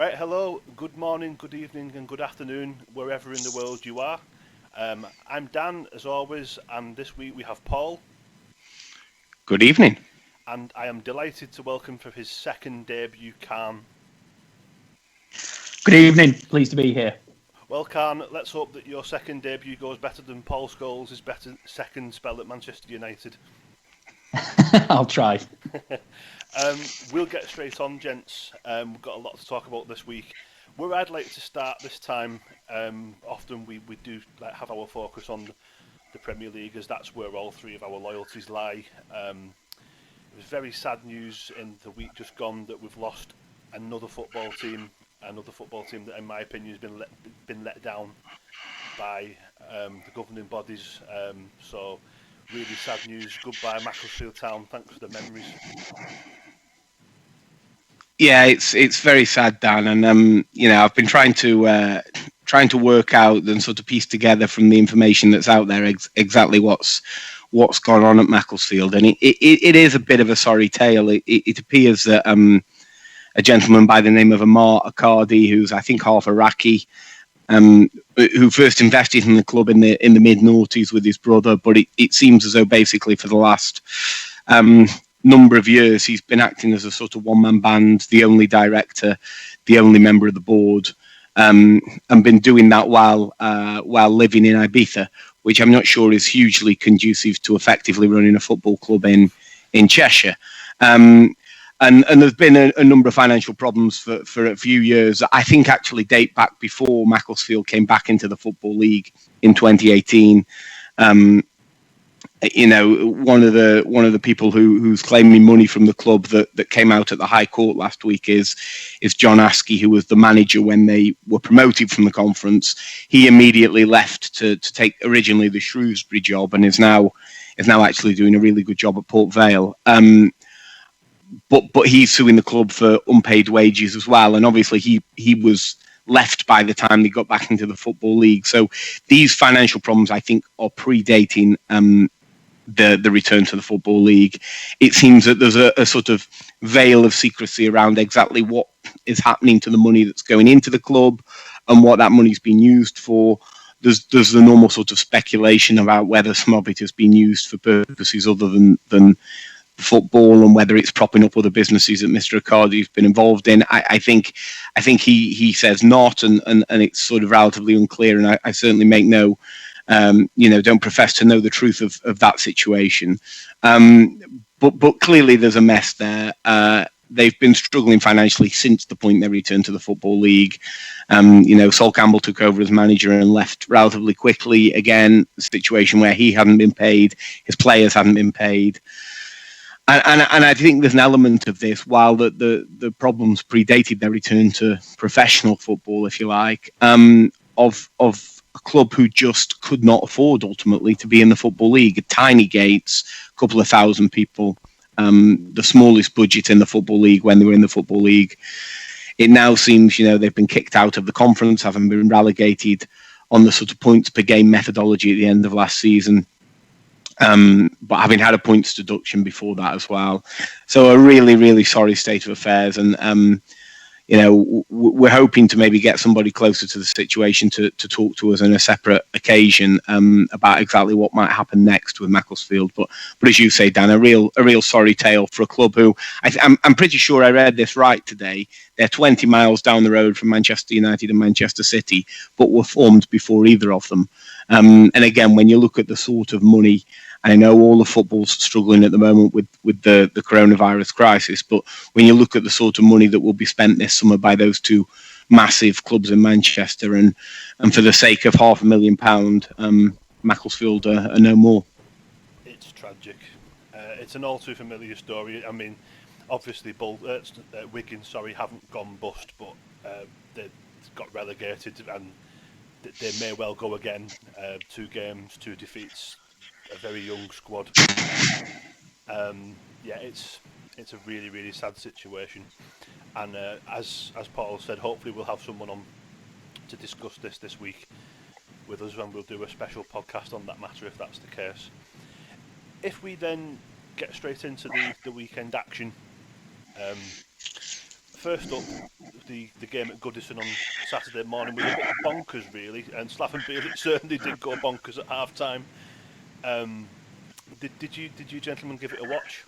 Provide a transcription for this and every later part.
Right, hello, good morning, good evening, and good afternoon, wherever in the world you are. I'm Dan, as always, and this week we have Paul, Good evening. and I am delighted to welcome for his second debut, Kaan. Good evening. Pleased to be here. Well, Kaan, let's hope that your second debut goes better than Paul Scholes' better second spell at Manchester United. I'll try. We'll get straight on, gents. We've got a lot to talk about this week. Where I'd like to start this time, often we do have our focus on the Premier League, as that's where all three of our loyalties lie. It was very sad news in the week just gone that we've lost another football team that, in my opinion, has been let down by the governing bodies. So, really sad news. Goodbye, Macclesfield Town. Thanks for the memories. Yeah, it's very sad, Dan, and I've been trying to work out and sort of piece together from the information that's out there exactly what's gone on at Macclesfield, and it is a bit of a sorry tale. It appears that a gentleman by the name of Amar Akadi, who's I think half Iraqi, who first invested in the club in the mid noughties with his brother, but it seems as though basically for the last number of years he's been acting as a sort of one-man band, the only director, the only member of the board, and been doing that while living in Ibiza, which I'm not sure is hugely conducive to effectively running a football club in Cheshire. And there's been a number of financial problems for a few years. I think actually date back before Macclesfield came back into the Football League in 2018. One of the people who's claiming money from the club that came out at the High Court last week is John Askey, who was the manager when they were promoted from the conference. He immediately left to take originally the Shrewsbury job and is now actually doing a really good job at Port Vale. But he's suing the club for unpaid wages as well, and obviously he was left by the time they got back into the Football League. So these financial problems, I think, are predating the return to the Football League. It seems that there's a sort of veil of secrecy around exactly what is happening to the money that's going into the club and what that money's been used for. There's the normal sort of speculation about whether some of it has been used for purposes other than football and whether it's propping up other businesses that Mr. Accardi's been involved in. I think he says not, and it's sort of relatively unclear, and I certainly make no don't profess to know the truth of that situation. But clearly there's a mess there. They've been struggling financially since the point they returned to the Football League. Sol Campbell took over as manager and left relatively quickly. Again, a situation where he hadn't been paid, his players hadn't been paid. And I think there's an element of this, while the problems predated their return to professional football, if you like, of a club who just could not afford ultimately to be in the Football League. Tiny gates, a couple of thousand people, the smallest budget in the Football League when they were in the Football League. It now seems, they've been kicked out of the conference, having been relegated on the sort of points per game methodology at the end of last season. But having had a points deduction before that as well. So a really, really sorry state of affairs. And, we're hoping to maybe get somebody closer to the situation to talk to us on a separate occasion about exactly what might happen next with Macclesfield. But as you say, Dan, a real sorry tale for a club who I'm pretty sure I read this right today. They're 20 miles down the road from Manchester United and Manchester City, but were formed before either of them. And again, when you look at the sort of money, I know all the football's struggling at the moment with the coronavirus crisis, but when you look at the sort of money that will be spent this summer by those two massive clubs in Manchester, and for the sake of £500,000, Macclesfield are no more. It's tragic. It's an all too familiar story. I mean, obviously, Wigan, haven't gone bust, but they got relegated, and they may well go again. 2 games, 2 defeats. A very young squad. It's a really, really sad situation, and as Paul said, hopefully we'll have someone on to discuss this week with us, and we'll do a special podcast on that matter if that's the case. If we then get straight into the weekend action, first up, the game at Goodison on Saturday morning was a bit bonkers, really, and Slaven Bielik certainly did go bonkers at half time. Did you gentlemen give it a watch?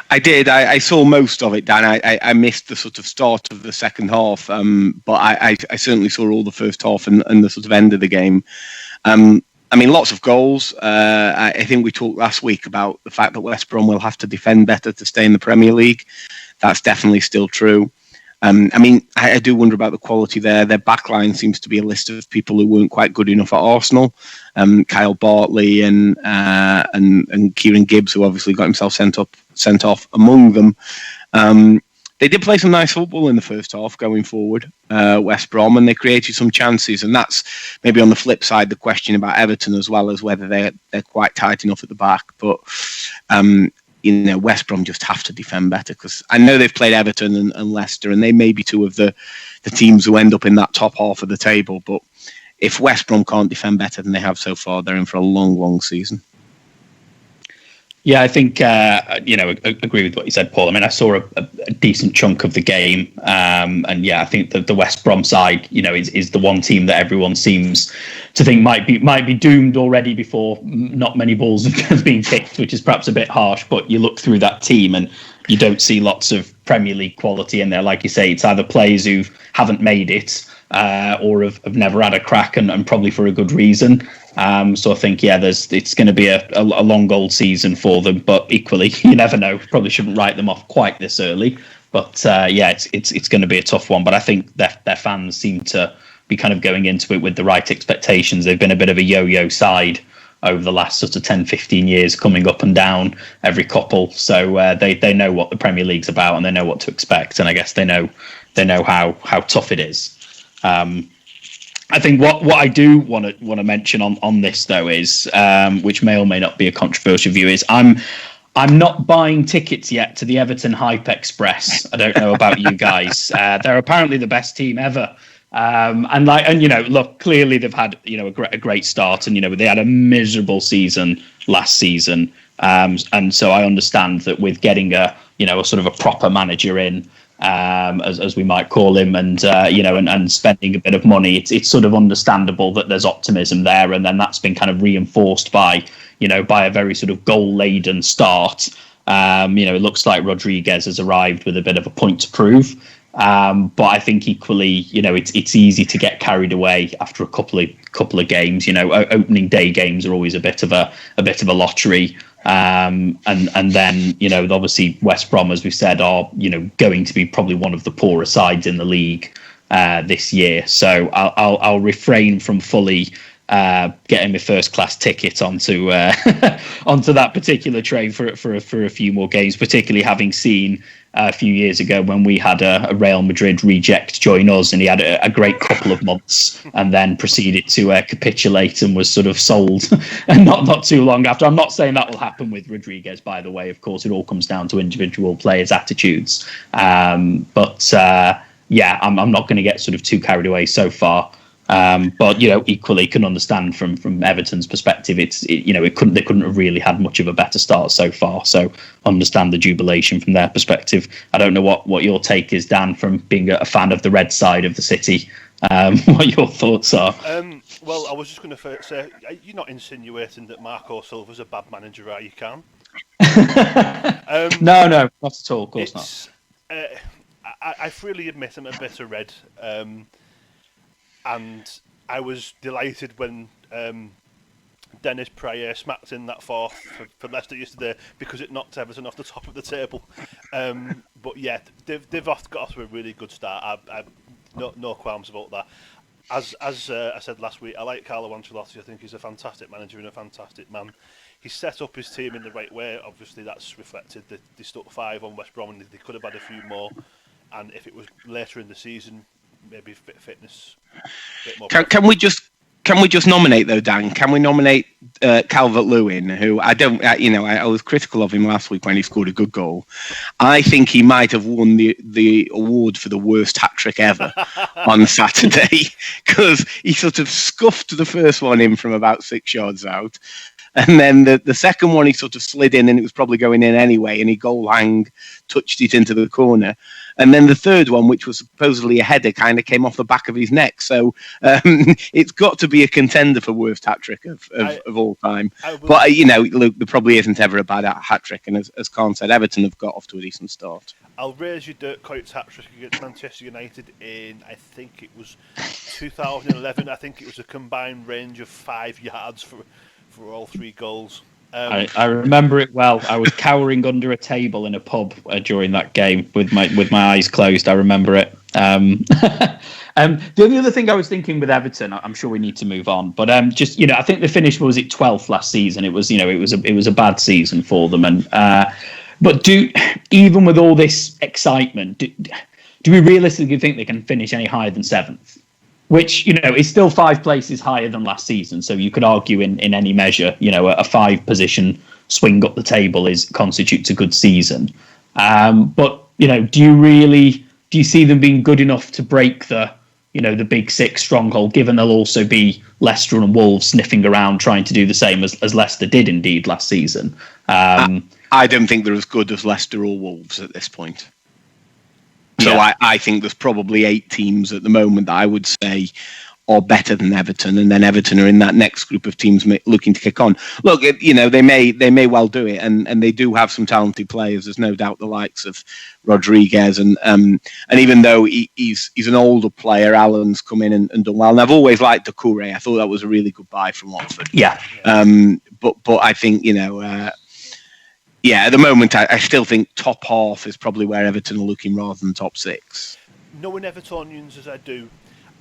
I did. I saw most of it, Dan. I missed the sort of start of the second half, but I certainly saw all the first half and the sort of end of the game. I mean, lots of goals. I think we talked last week about the fact that West Brom will have to defend better to stay in the Premier League. That's definitely still true. I mean, I do wonder about the quality there. Their backline seems to be a list of people who weren't quite good enough at Arsenal. Kyle Bartley and Kieran Gibbs, who obviously got himself sent off among them. They did play some nice football in the first half going forward, West Brom, and they created some chances. And that's maybe on the flip side the question about Everton as well, as whether they're quite tight enough at the back. But West Brom just have to defend better, because I know they've played Everton and Leicester, and they may be two of the teams who end up in that top half of the table. But if West Brom can't defend better than they have so far, they're in for a long, long season. Yeah, I think, agree with what you said, Paul. I mean, I saw a decent chunk of the game. And yeah, I think that the West Brom side, is the one team that everyone seems to think might be doomed already before not many balls have been kicked, which is perhaps a bit harsh. But you look through that team and you don't see lots of Premier League quality in there. Like you say, it's either players who haven't made it or have never had a crack, and probably for a good reason. So I think, it's going to be a long old season for them, but equally, you never know. Probably shouldn't write them off quite this early, but it's going to be a tough one. But I think their fans seem to be kind of going into it with the right expectations. They've been a bit of a yo-yo side over the last sort of 10, 15 years, coming up and down every couple. So they know what the Premier League's about, and they know what to expect. And I guess they know how tough it is. I think what I do want to mention on this though is, which may or may not be a controversial view, is I'm not buying tickets yet to the Everton Hype Express. I don't know about you guys. They're apparently the best team ever. Look, clearly they've had a great start, and they had a miserable season last season. And so I understand that with getting a sort of a proper manager in, as we might call him, and and spending a bit of money, it's sort of understandable that there's optimism there, and then that's been kind of reinforced by a very sort of goal-laden start. It looks like Rodriguez has arrived with a bit of a point to prove, but I think equally, it's easy to get carried away after a couple of games. Opening day games are always a bit of a lottery. And then obviously West Brom, as we said, are going to be probably one of the poorer sides in the league this year. So I'll refrain from fully getting my first class ticket onto that particular train for a few more games, particularly having seen a few years ago when we had a Real Madrid reject join us, and he had a great couple of months and then proceeded to capitulate and was sort of sold and not too long after. I'm not saying that will happen with Rodriguez, by the way. Of course, it all comes down to individual players' attitudes. I'm not going to get sort of too carried away so far. But equally can understand from Everton's perspective, they couldn't have really had much of a better start so far. So understand the jubilation from their perspective. I don't know what your take is, Dan, from being a fan of the red side of the city. What your thoughts are? Well, I was just going to say, you're not insinuating that Marco Silva's a bad manager, are you, Kaan? No, not at all. Of course not. I freely admit I'm a bit of red. And I was delighted when Dennis Pryor smacked in that fourth for Leicester yesterday, because it knocked Everton off the top of the table. But yeah, they've got off to a really good start. I've no qualms about that. As I said last week, I like Carlo Ancelotti. I think he's a fantastic manager and a fantastic man. He set up his team in the right way. Obviously, that's reflected. They stuck 5 on West Brom, and they could have had a few more. And if it was later in the season, maybe fitness a bit more. Can we just nominate though, Dan? Can we nominate Calvert-Lewin, who I was critical of him last week when he scored a good goal. I think he might have won the award for the worst hat trick ever on Saturday, because he sort of scuffed the first one in from about 6 yards out. And then the second one, he sort of slid in and it was probably going in anyway, and he touched it into the corner. And then the third one, which was supposedly a header, kind of came off the back of his neck. So it's got to be a contender for worst hat-trick of all time. But, look, there probably isn't ever a bad hat-trick. And as Kaan said, Everton have got off to a decent start. I'll raise you Dirk Kuyt's hat-trick against Manchester United in, I think it was 2011. I think it was a combined range of 5 yards for all 3 goals. I remember it well. I was cowering under a table in a pub during that game with my eyes closed. I remember it. The only other thing I was thinking with Everton, I'm sure we need to move on, but I think the finish was 12th last season. It was it was a bad season for them, and but even with all this excitement, do we realistically think they can finish any higher than 7th? Which, is still 5 places higher than last season. So you could argue in any measure, a 5-position swing up the table constitutes a good season. But, do you see them being good enough to break the big 6 stronghold, given they'll also be Leicester and Wolves sniffing around trying to do the same as Leicester did indeed last season? I don't think they're as good as Leicester or Wolves at this point. So yeah. I think there's probably 8 teams at the moment that I would say are better than Everton, and then Everton are in that next group of teams looking to kick on. Look, they may well do it, and they do have some talented players. There's no doubt the likes of Rodriguez, and even though he's an older player, Allen's come in and done well. And I've always liked Doucouré. I thought that was a really good buy from Watford. Yeah. But I think at the moment, I still think top half is probably where Everton are looking rather than top 6. Knowing Evertonians as I do,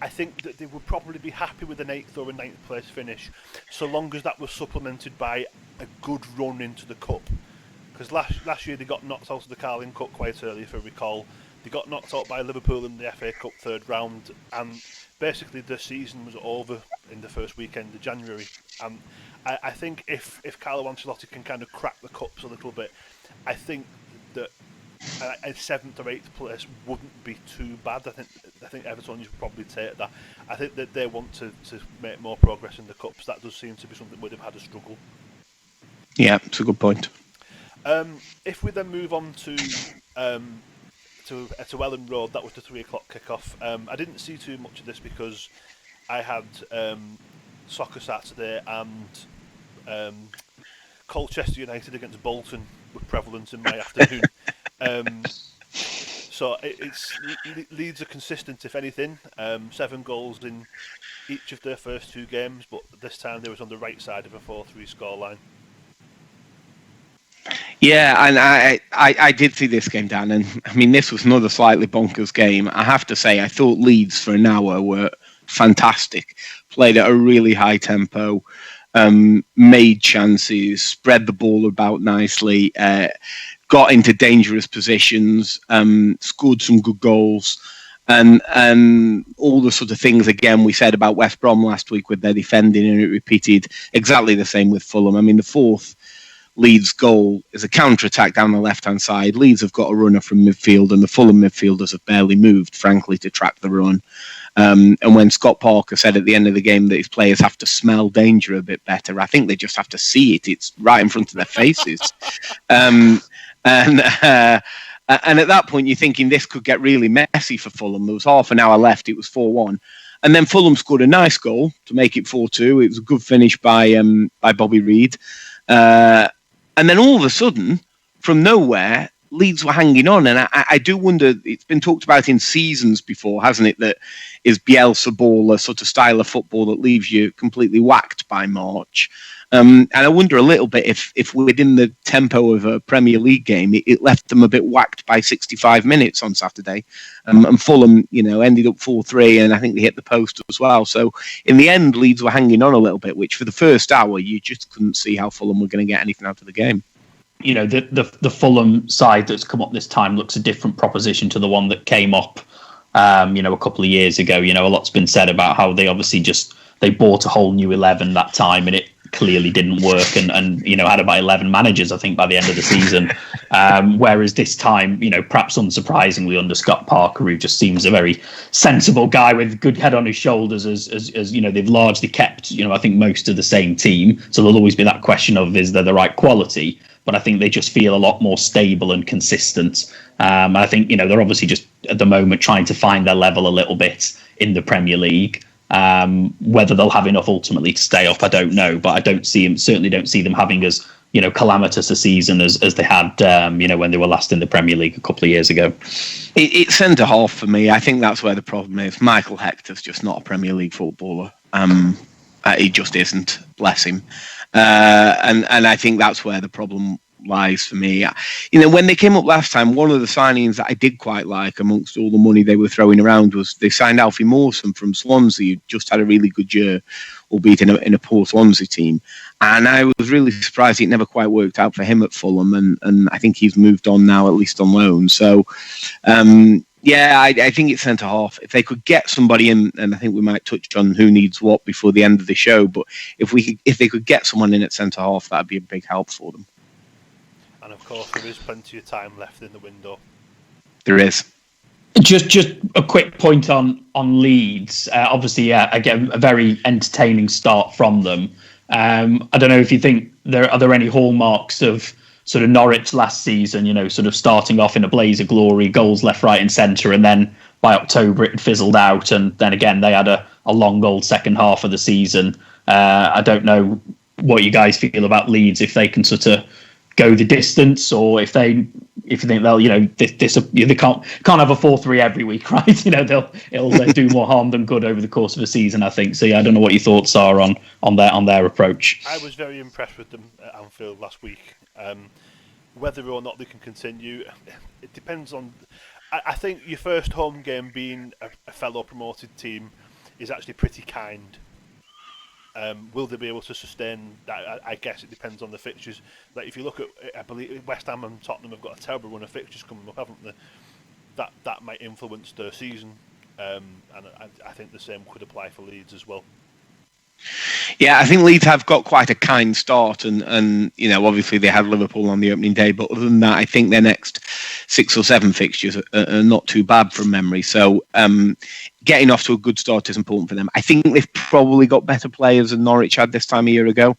I think that they would probably be happy with an 8th or a 9th place finish, so long as that was supplemented by a good run into the Cup. Because last year they got knocked out of the Carling Cup quite early, if I recall. They got knocked out by Liverpool in the FA Cup 3rd round, and basically the season was over in the first weekend of January. And I think if Carlo Ancelotti can kind of crack the cups a little bit, I think that a 7th or 8th place wouldn't be too bad. I think Everton would probably take that. I think that they want to make more progress in the cups. That does seem to be something where they've had a struggle. Yeah, it's a good point. If we then move on to Ellen Road, that was the 3 o'clock kickoff. I didn't see too much of this because I had Soccer Saturday and Colchester United against Bolton were prevalent in my afternoon. So Leeds are consistent, if anything. 7 goals in each of their first 2 games, but this time they was on the right side of a 4-3 scoreline. Yeah, and I did see this game, Dan, and I mean, this was another slightly bonkers game. I have to say, I thought Leeds for an hour were fantastic. Played at a really high tempo, made chances, spread the ball about nicely, got into dangerous positions, scored some good goals, and all the sort of things, again, we said about West Brom last week with their defending, and it repeated exactly the same with Fulham. I mean, the 4th Leeds goal is a counter-attack down the left-hand side. Leeds have got a runner from midfield, and the Fulham midfielders have barely moved, frankly, to track the run. And when Scott Parker said at the end of the game that his players have to smell danger a bit better, I think they just have to see it. It's right in front of their faces. And at that point, you're thinking this could get really messy for Fulham. There was half an hour left. It was 4-1. And then Fulham scored a nice goal to make it 4-2. It was a good finish by Bobby Reid. And then all of a sudden, from nowhere, Leeds were hanging on. And I do wonder, it's been talked about in seasons before, hasn't it, that is Bielsa ball a sort of style of football that leaves you completely whacked by March. And I wonder a little bit if within the tempo of a Premier League game, it left them a bit whacked by 65 minutes on Saturday. And Fulham, ended up 4-3, and I think they hit the post as well. So in the end, Leeds were hanging on a little bit, which for the first hour, you just couldn't see how Fulham were going to get anything out of the game. The Fulham side that's come up this time looks a different proposition to the one that came up, a couple of years ago. A lot's been said about how they obviously they bought a whole new 11 that time, and it clearly didn't work, and had about 11 managers, I think, by the end of the season. Whereas this time, perhaps unsurprisingly, under Scott Parker, who just seems a very sensible guy with a good head on his shoulders, as they've largely kept, I think, most of the same team. So there'll always be that question of, is there the right quality? But I think they just feel a lot more stable and consistent. And I think, they're obviously just at the moment trying to find their level a little bit in the Premier League. Whether they'll have enough ultimately to stay up, I don't know. But I certainly don't see them having as calamitous a season as they had when they were last in the Premier League a couple of years ago. It's centre half for me. I think that's where the problem is. Michael Hector's just not a Premier League footballer. He just isn't. Bless him. And I think that's where the problem lies for me. When they came up last time, one of the signings that I did quite like, amongst all the money they were throwing around, was they signed Alfie Mawson from Swansea, who just had a really good year, albeit in a poor Swansea team. And I was really surprised it never quite worked out for him at Fulham, and I think he's moved on now, at least on loan. So, I think it's centre half. If they could get somebody in, and I think we might touch on who needs what before the end of the show, but if they could get someone in at centre half, that'd be a big help for them. And of course, there is plenty of time left in the window. There is. Just a quick point on Leeds. Obviously, again, a very entertaining start from them. I don't know if you think are there any hallmarks of sort of Norwich last season, sort of starting off in a blaze of glory, goals left, right and centre, and then by October it fizzled out, and then again they had a long old second half of the season. I don't know what you guys feel about Leeds, if they can sort of go the distance, or if you think they'll, they can't have a 4-3 every week, right? It'll do more harm than good over the course of a season, I think. So I don't know what your thoughts are on their approach. I was very impressed with them at Anfield last week. Whether or not they can continue, it depends on. I think your first home game being a fellow promoted team is actually pretty kind. Will they be able to sustain that? I guess it depends on the fixtures. Like if you look at, I believe West Ham and Tottenham have got a terrible run of fixtures coming up, haven't they? That might influence their season, and I think the same could apply for Leeds as well. Yeah, I think Leeds have got quite a kind start, and obviously they had Liverpool on the opening day, but other than that, I think their next 6 or 7 fixtures are not too bad from memory. So getting off to a good start is important for them. I think they've probably got better players than Norwich had this time a year ago,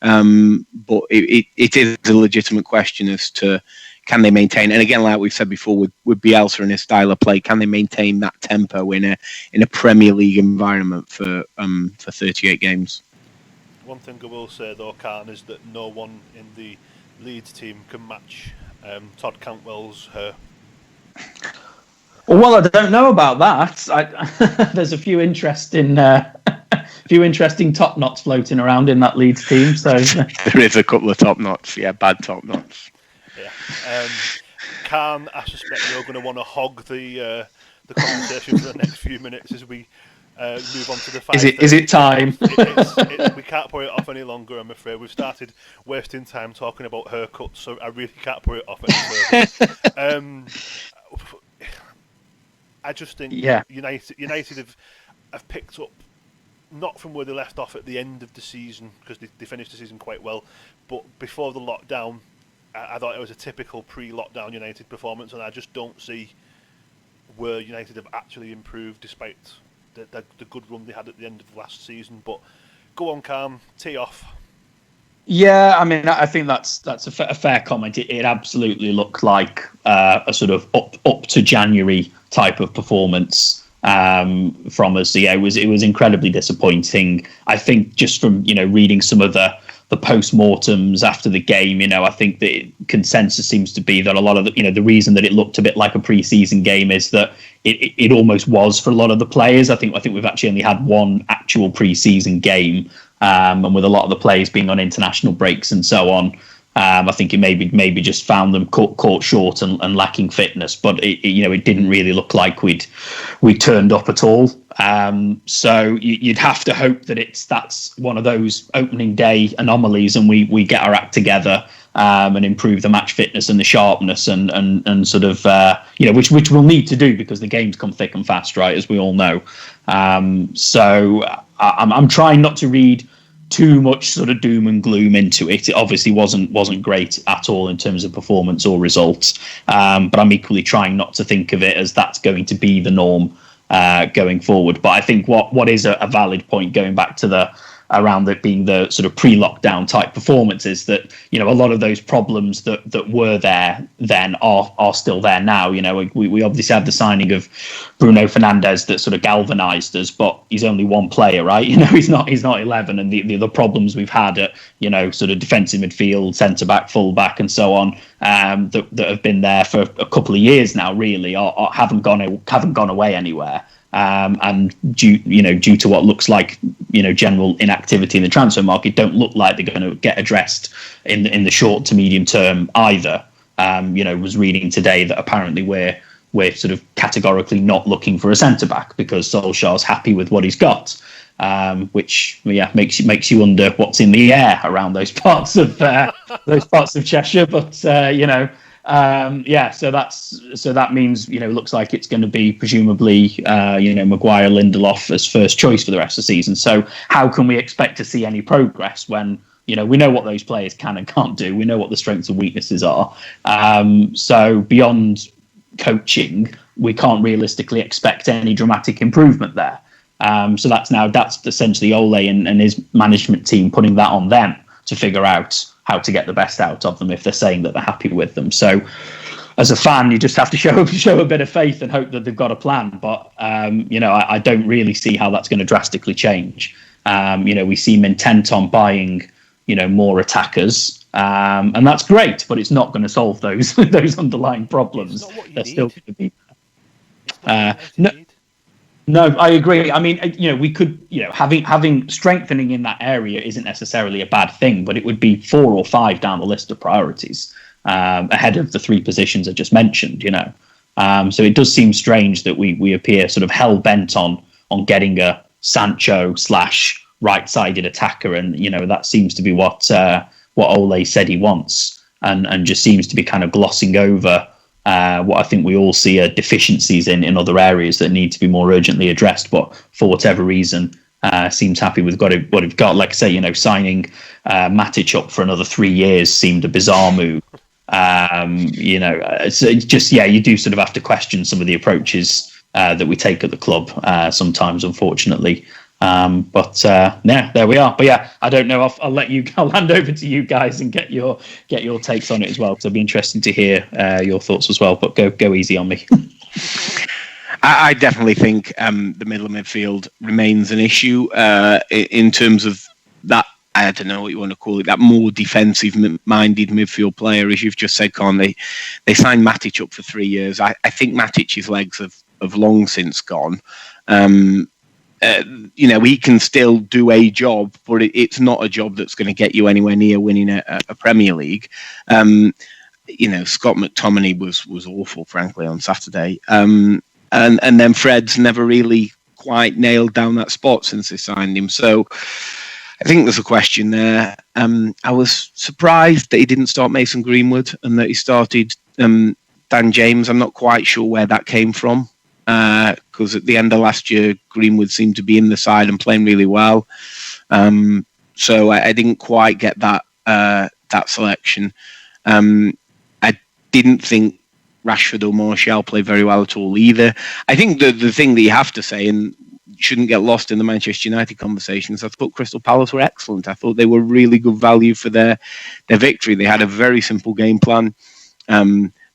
but it is a legitimate question as to, can they maintain? And again, like we've said before, with Bielsa and his style of play, can they maintain that tempo in a Premier League environment for 38 games? One thing I will say though, Kaan, is that no one in the Leeds team can match Todd Cantwell's hair. Well, I don't know about that. There's a few interesting top knots floating around in that Leeds team. So there is a couple of top knots, bad top knots. Yeah. Kaan, I suspect you're going to want to hog the conversation for the next few minutes as we move on to the fight. Is it time? We can't put it off any longer, I'm afraid. We've started wasting time talking about haircuts, so I really can't put it off any further. I just think United have picked up, not from where they left off at the end of the season, because they finished the season quite well, but before the lockdown, I thought it was a typical pre-lockdown United performance, and I just don't see where United have actually improved despite the good run they had at the end of last season. But go on, Kaan, tee off. Yeah, I mean, I think that's a fair comment. It absolutely looked like a sort of up to January type of performance from us. So yeah, it was incredibly disappointing. I think just from reading some of the post-mortems after the game, I think the consensus seems to be that a lot of the reason that it looked a bit like a pre-season game is that it almost was for a lot of the players. I think we've actually only had one actual pre-season game, and with a lot of the players being on international breaks and so on, I think it maybe just found them caught short and lacking fitness. But it didn't really look like we turned up at all. So you'd have to hope that that's one of those opening day anomalies, and we get our act together and improve the match fitness and the sharpness and sort of which we'll need to do because the games come thick and fast, right, as we all know. So I'm trying not to read too much sort of doom and gloom into it. It obviously wasn't great at all in terms of performance or results. But I'm equally trying not to think of it as that's going to be the norm going forward. But I think what is a valid point, going back to around it being the sort of pre-lockdown type performances, that, you know, a lot of those problems that were there then are still there now. You know, we obviously had the signing of Bruno Fernandes that sort of galvanized us, but he's only one player, right? You know, he's not 11, and the other problems we've had at, you know, sort of defensive midfield, centre back, full back, and so on, that have been there for a couple of years now, really, haven't gone away anywhere. And due to what looks like, you know, general inactivity in the transfer market, don't look like they're going to get addressed in the short to medium term either. You know, was reading today that apparently we're sort of categorically not looking for a centre back because Solskjaer's happy with what he's got, which makes you wonder what's in the air around those parts of Cheshire. But you know. So that means, you know, looks like it's going to be presumably Maguire, Lindelof as first choice for the rest of the season. So how can we expect to see any progress when, you know, we know what those players can and can't do, we know what the strengths and weaknesses are. So beyond coaching, we can't realistically expect any dramatic improvement there. So that's essentially Ole and his management team putting that on them to figure out how to get the best out of them if they're saying that they're happy with them. So as a fan, you just have to show a bit of faith and hope that they've got a plan. But, you know, I don't really see how that's going to drastically change. You know, we seem intent on buying, you know, more attackers. And that's great, but it's not going to solve those underlying problems. They're still going to be No, I agree. I mean, you know, we could, you know, having strengthening in that area isn't necessarily a bad thing, but it would be 4 or 5 down the list of priorities, ahead of the 3 positions I just mentioned, you know. So it does seem strange that we appear sort of hell bent on getting a Sancho / right-sided attacker, and, you know, that seems to be what Ole said he wants, and just seems to be kind of glossing over what I think we all see are deficiencies in other areas that need to be more urgently addressed, but for whatever reason seems happy with what we've got. Like I say, you know, signing Matic up for another 3 years seemed a bizarre move. You know, it's just, you do sort of have to question some of the approaches that we take at the club sometimes, unfortunately. There we are. But yeah, I don't know. I'll hand over to you guys and get your takes on it as well. So it'll be interesting to hear your thoughts as well. But go easy on me. I definitely think the middle of midfield remains an issue in terms of that. I don't know what you want to call it, that more defensive-minded midfield player, as you've just said, Kaan. They signed Matic up for 3 years. I think Matic's legs have long since gone. You know, he can still do a job, but it's not a job that's going to get you anywhere near winning a Premier League. You know, Scott McTominay was awful, frankly, on Saturday. And then Fred's never really quite nailed down that spot since they signed him. So I think there's a question there. I was surprised that he didn't start Mason Greenwood and that he started Dan James. I'm not quite sure where that came from. Because at the end of last year, Greenwood seemed to be in the side and playing really well. So I didn't quite get that selection. I didn't think Rashford or Martial played very well at all either. I think the thing that you have to say, and shouldn't get lost in the Manchester United conversations, I thought Crystal Palace were excellent. I thought they were really good value for their victory. They had a very simple game plan.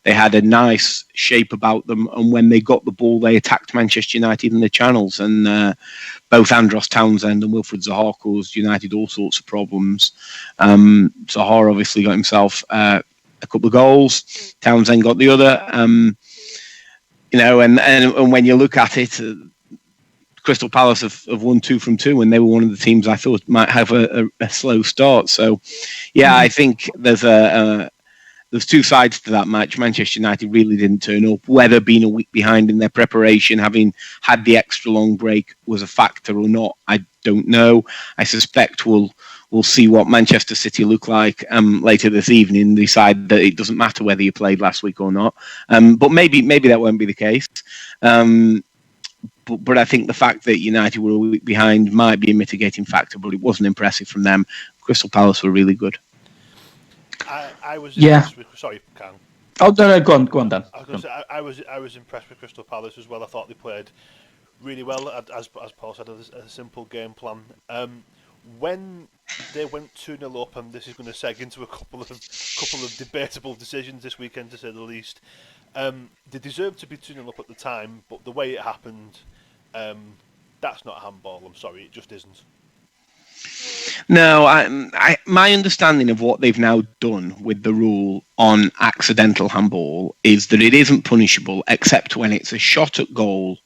They had a nice shape about them, and when they got the ball, they attacked Manchester United in the channels. And both Andros Townsend and Wilfred Zaha caused United all sorts of problems. Zaha obviously got himself a couple of goals. Townsend got the other. You know, and when you look at it, Crystal Palace have won 2 from 2, and they were one of the teams I thought might have a slow start. So, yeah, I think there's 2 sides to that match. Manchester United really didn't turn up. Whether being a week behind in their preparation, having had the extra long break, was a factor or not, I don't know. I suspect we'll see what Manchester City look like later this evening and decide that it doesn't matter whether you played last week or not. But maybe that won't be the case. but I think the fact that United were a week behind might be a mitigating factor, but it wasn't impressive from them. Crystal Palace were really good. I was impressed with. Sorry, Kaan. Oh no, go on, Dan. I was going to say I was impressed with Crystal Palace as well. I thought they played really well, as Paul said, a simple game plan. When they went 2-0 up, and this is going to seg into a couple of debatable decisions this weekend, to say the least. They deserved to be 2-0 up at the time, but the way it happened, that's not handball. I'm sorry, it just isn't. No, my understanding of what they've now done with the rule on accidental handball is that it isn't punishable except when it's a shot at goal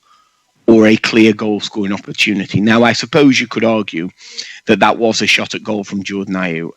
or a clear goal-scoring opportunity. Now, I suppose you could argue that was a shot at goal from Jordan Ayew.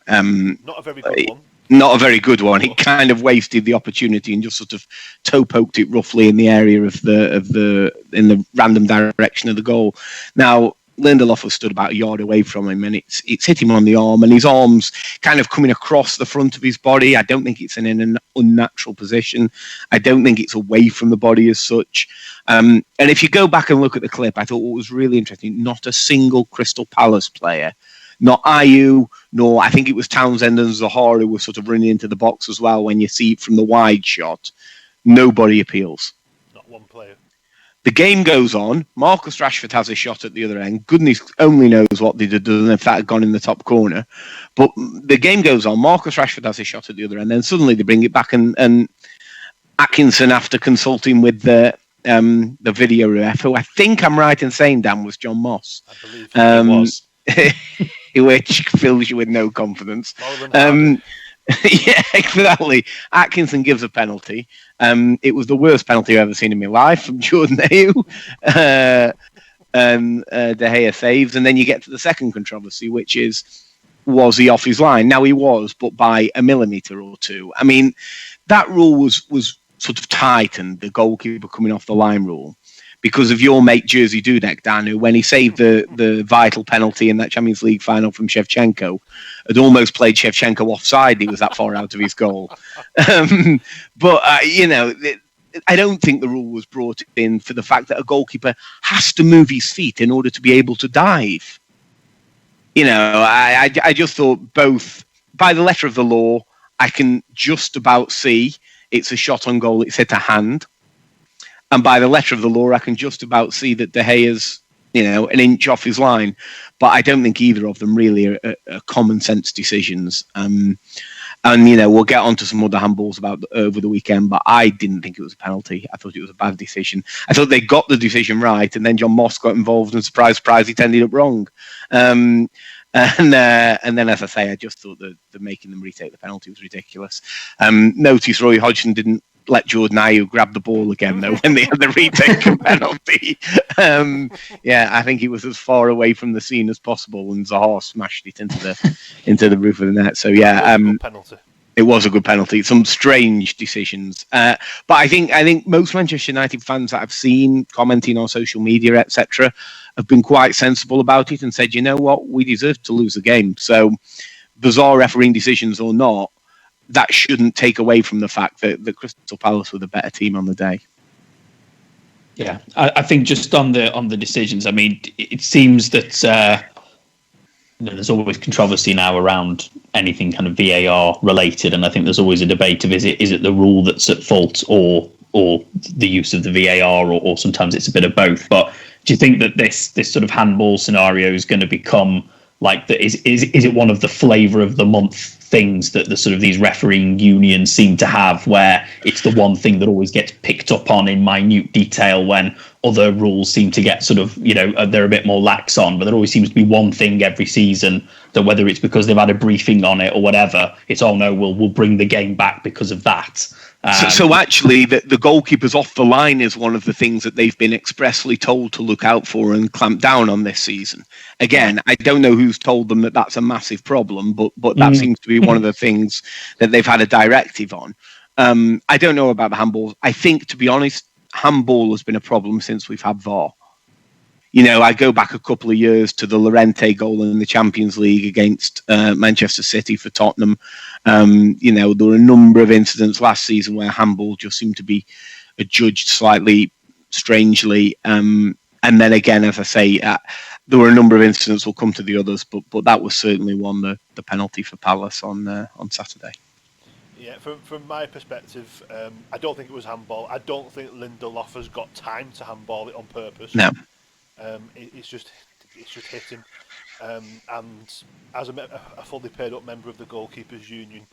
Not a very good one. Not a very good one. It kind of wasted the opportunity and just sort of toe poked it roughly in the area in the random direction of the goal. Now, Lindelof was stood about a yard away from him, and it's hit him on the arm, and his arm's kind of coming across the front of his body. I don't think it's in an unnatural position. I don't think it's away from the body as such. And if you go back and look at the clip, I thought what was really interesting, not a single Crystal Palace player, not Ayew, nor I think it was Townsend and Zaha who were sort of running into the box as well when you see it from the wide shot. Nobody appeals. Not one player. The game goes on. Marcus Rashford has a shot at the other end. Goodness only knows what they'd have done if that had gone in the top corner. But the game goes on. Marcus Rashford has a shot at the other end. Then suddenly they bring it back, and Atkinson, after consulting with the video ref, who I think I'm right in saying, Dan, was John Moss. I believe it was. Which fills you with no confidence. Yeah, exactly. Atkinson gives a penalty. It was the worst penalty I've ever seen in my life from Jordan Ayew. De Gea saves, and then you get to the second controversy, which is, was he off his line? Now he was, but by a millimetre or two. I mean, that rule was sort of tightened, the goalkeeper coming off the line rule, because of your mate Jerzy Dudek, Dan, who, when he saved the vital penalty in that Champions League final from Shevchenko, had almost played Shevchenko offside. He was that far out of his goal. But I don't think the rule was brought in for the fact that a goalkeeper has to move his feet in order to be able to dive. I just thought both, by the letter of the law, I can just about see it's a shot on goal, it's hit a hand. And by the letter of the law, I can just about see that De Gea's, an inch off his line. But I don't think either of them really are common sense decisions. And we'll get on to some other handballs over the weekend, but I didn't think it was a penalty. I thought it was a bad decision. I thought they got the decision right, and then John Moss got involved, and surprise, he ended up wrong. And then, as I say, I just thought that making them retake the penalty was ridiculous. Notice Roy Hodgson didn't let Jordan Ayew grab the ball again, though, when they had the retake penalty. I think he was as far away from the scene as possible, and Zaha smashed it into the roof of the net. So penalty. It was a good penalty. Some strange decisions, but I think most Manchester United fans that I've seen commenting on social media, etc., have been quite sensible about it and said, you know what, we deserve to lose the game. So, bizarre refereeing decisions or not, that shouldn't take away from the fact that Crystal Palace were the better team on the day. Yeah, I think just on the decisions, I mean, it seems that there's always controversy now around anything kind of VAR related, and I think there's always a debate of is it the rule that's at fault or the use of the VAR, or sometimes it's a bit of both. But do you think that this sort of handball scenario is going to become like is it one of the flavour of the month things that the sort of these refereeing unions seem to have, where it's the one thing that always gets picked up on in minute detail when other rules seem to get sort of, they're a bit more lax on, but there always seems to be one thing every season that, whether it's because they've had a briefing on it or whatever, it's, oh no, we'll bring the game back because of that. So actually, the goalkeepers off the line is one of the things that they've been expressly told to look out for and clamp down on this season. Again, I don't know who's told them that that's a massive problem, but that seems to be one of the things that they've had a directive on. I don't know about the handballs. I think, to be honest, handball has been a problem since we've had VAR. I go back a couple of years to the Llorente goal in the Champions League against Manchester City for Tottenham. There were a number of incidents last season where handball just seemed to be adjudged slightly strangely. And And then again, as I say, there were a number of incidents. We'll come to the others, but that was certainly one, the penalty for Palace on Saturday. Yeah, from my perspective, I don't think it was handball. I don't think Lindelof has got time to handball it on purpose. No. It's just hit him. And as a fully paid up member of the goalkeepers union,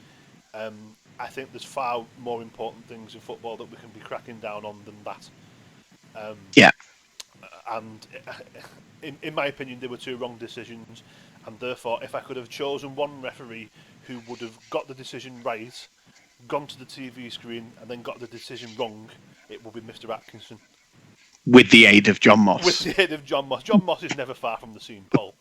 I think there's far more important things in football that we can be cracking down on than that. And in my opinion, there were two wrong decisions, and therefore, if I could have chosen one referee who would have got the decision right, gone to the TV screen, and then got the decision wrong, it would be Mr. Atkinson. With the aid of John Moss. With the aid of John Moss. John Moss is never far from the scene, Paul.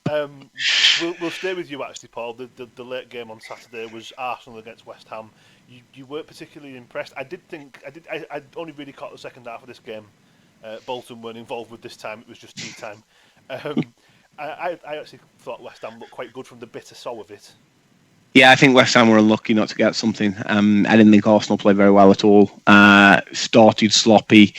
We'll stay with you actually, Paul. The late game on Saturday was Arsenal against West Ham. You weren't particularly impressed. I only really caught the second half of this game. Bolton weren't involved with this time. It was just tea time. I actually thought West Ham looked quite good from the bit I saw of it. Yeah, I think West Ham were unlucky not to get something. I didn't think Arsenal played very well at all. Started sloppy.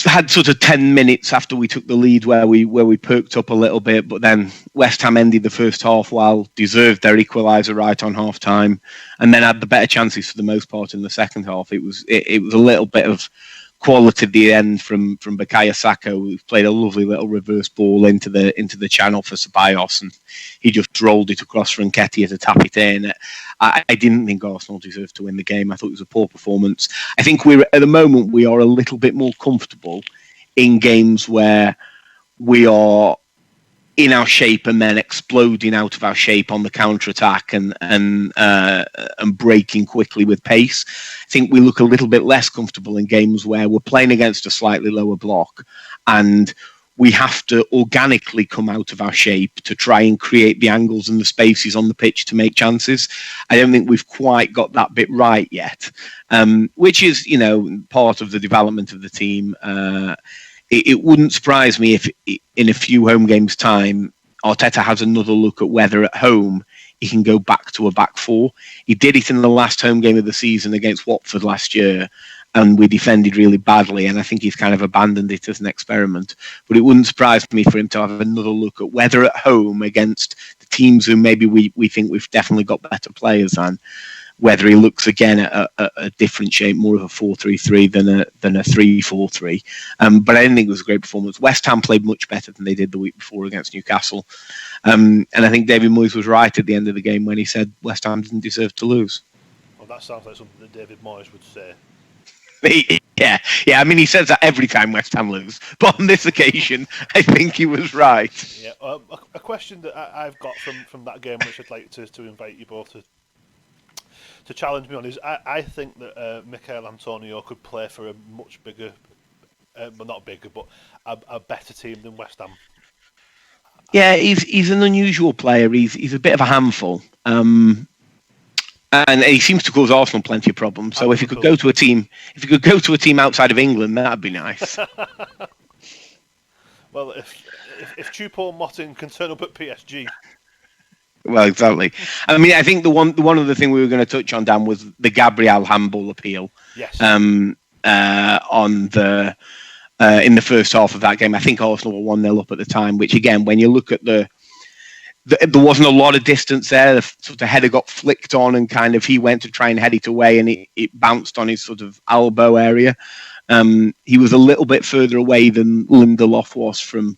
Had sort of 10 minutes after we took the lead where we perked up a little bit, but then West Ham ended the first half well, deserved their equaliser right on half time, and then had the better chances for the most part in the second half. It was a little bit of quality at the end from Bukayo Saka, who played a lovely little reverse ball into the channel for Ceballos, and he just rolled it across for Nketiah to tap it in. I didn't think Arsenal deserved to win the game. I thought it was a poor performance. I think at the moment we are a little bit more comfortable in games where we are in our shape and then exploding out of our shape on the counter-attack and breaking quickly with pace. I think we look a little bit less comfortable in games where we're playing against a slightly lower block and we have to organically come out of our shape to try and create the angles and the spaces on the pitch to make chances. I don't think we've quite got that bit right yet, which is, part of the development of the team. It wouldn't surprise me if in a few home games' time, Arteta has another look at whether at home he can go back to a back four. He did it in the last home game of the season against Watford last year, and we defended really badly, and I think he's kind of abandoned it as an experiment. But it wouldn't surprise me for him to have another look at whether at home against the teams who maybe we think we've definitely got better players than, whether he looks again at a different shape, more of a 4-3-3 than a 3-4-3. But I didn't think it was a great performance. West Ham played much better than they did the week before against Newcastle. And I think David Moyes was right at the end of the game when he said West Ham didn't deserve to lose. Well, that sounds like something that David Moyes would say. Yeah. I mean, he says that every time West Ham lose. But on this occasion, I think he was right. Yeah. A question that I've got from that game, which I'd like to invite you both to challenge me on, is I think that Michail Antonio could play for a much bigger, well, not bigger, but a better team than West Ham. Yeah, he's an unusual player. He's a bit of a handful, and he seems to cause Arsenal plenty of problems. So if he could go to a team, outside of England, that'd be nice. Well, if Choupo-Moting can turn up at PSG. Well, exactly. I mean, I think the one other thing we were going to touch on, Dan, was the Gabriel handball appeal. Yes. On the in the first half of that game, I think Arsenal were 1-0 up at the time. Which again, when you look at there wasn't a lot of distance there. The sort of header got flicked on, and kind of he went to try and head it away, and it bounced on his sort of elbow area. He was a little bit further away than Lindelof was from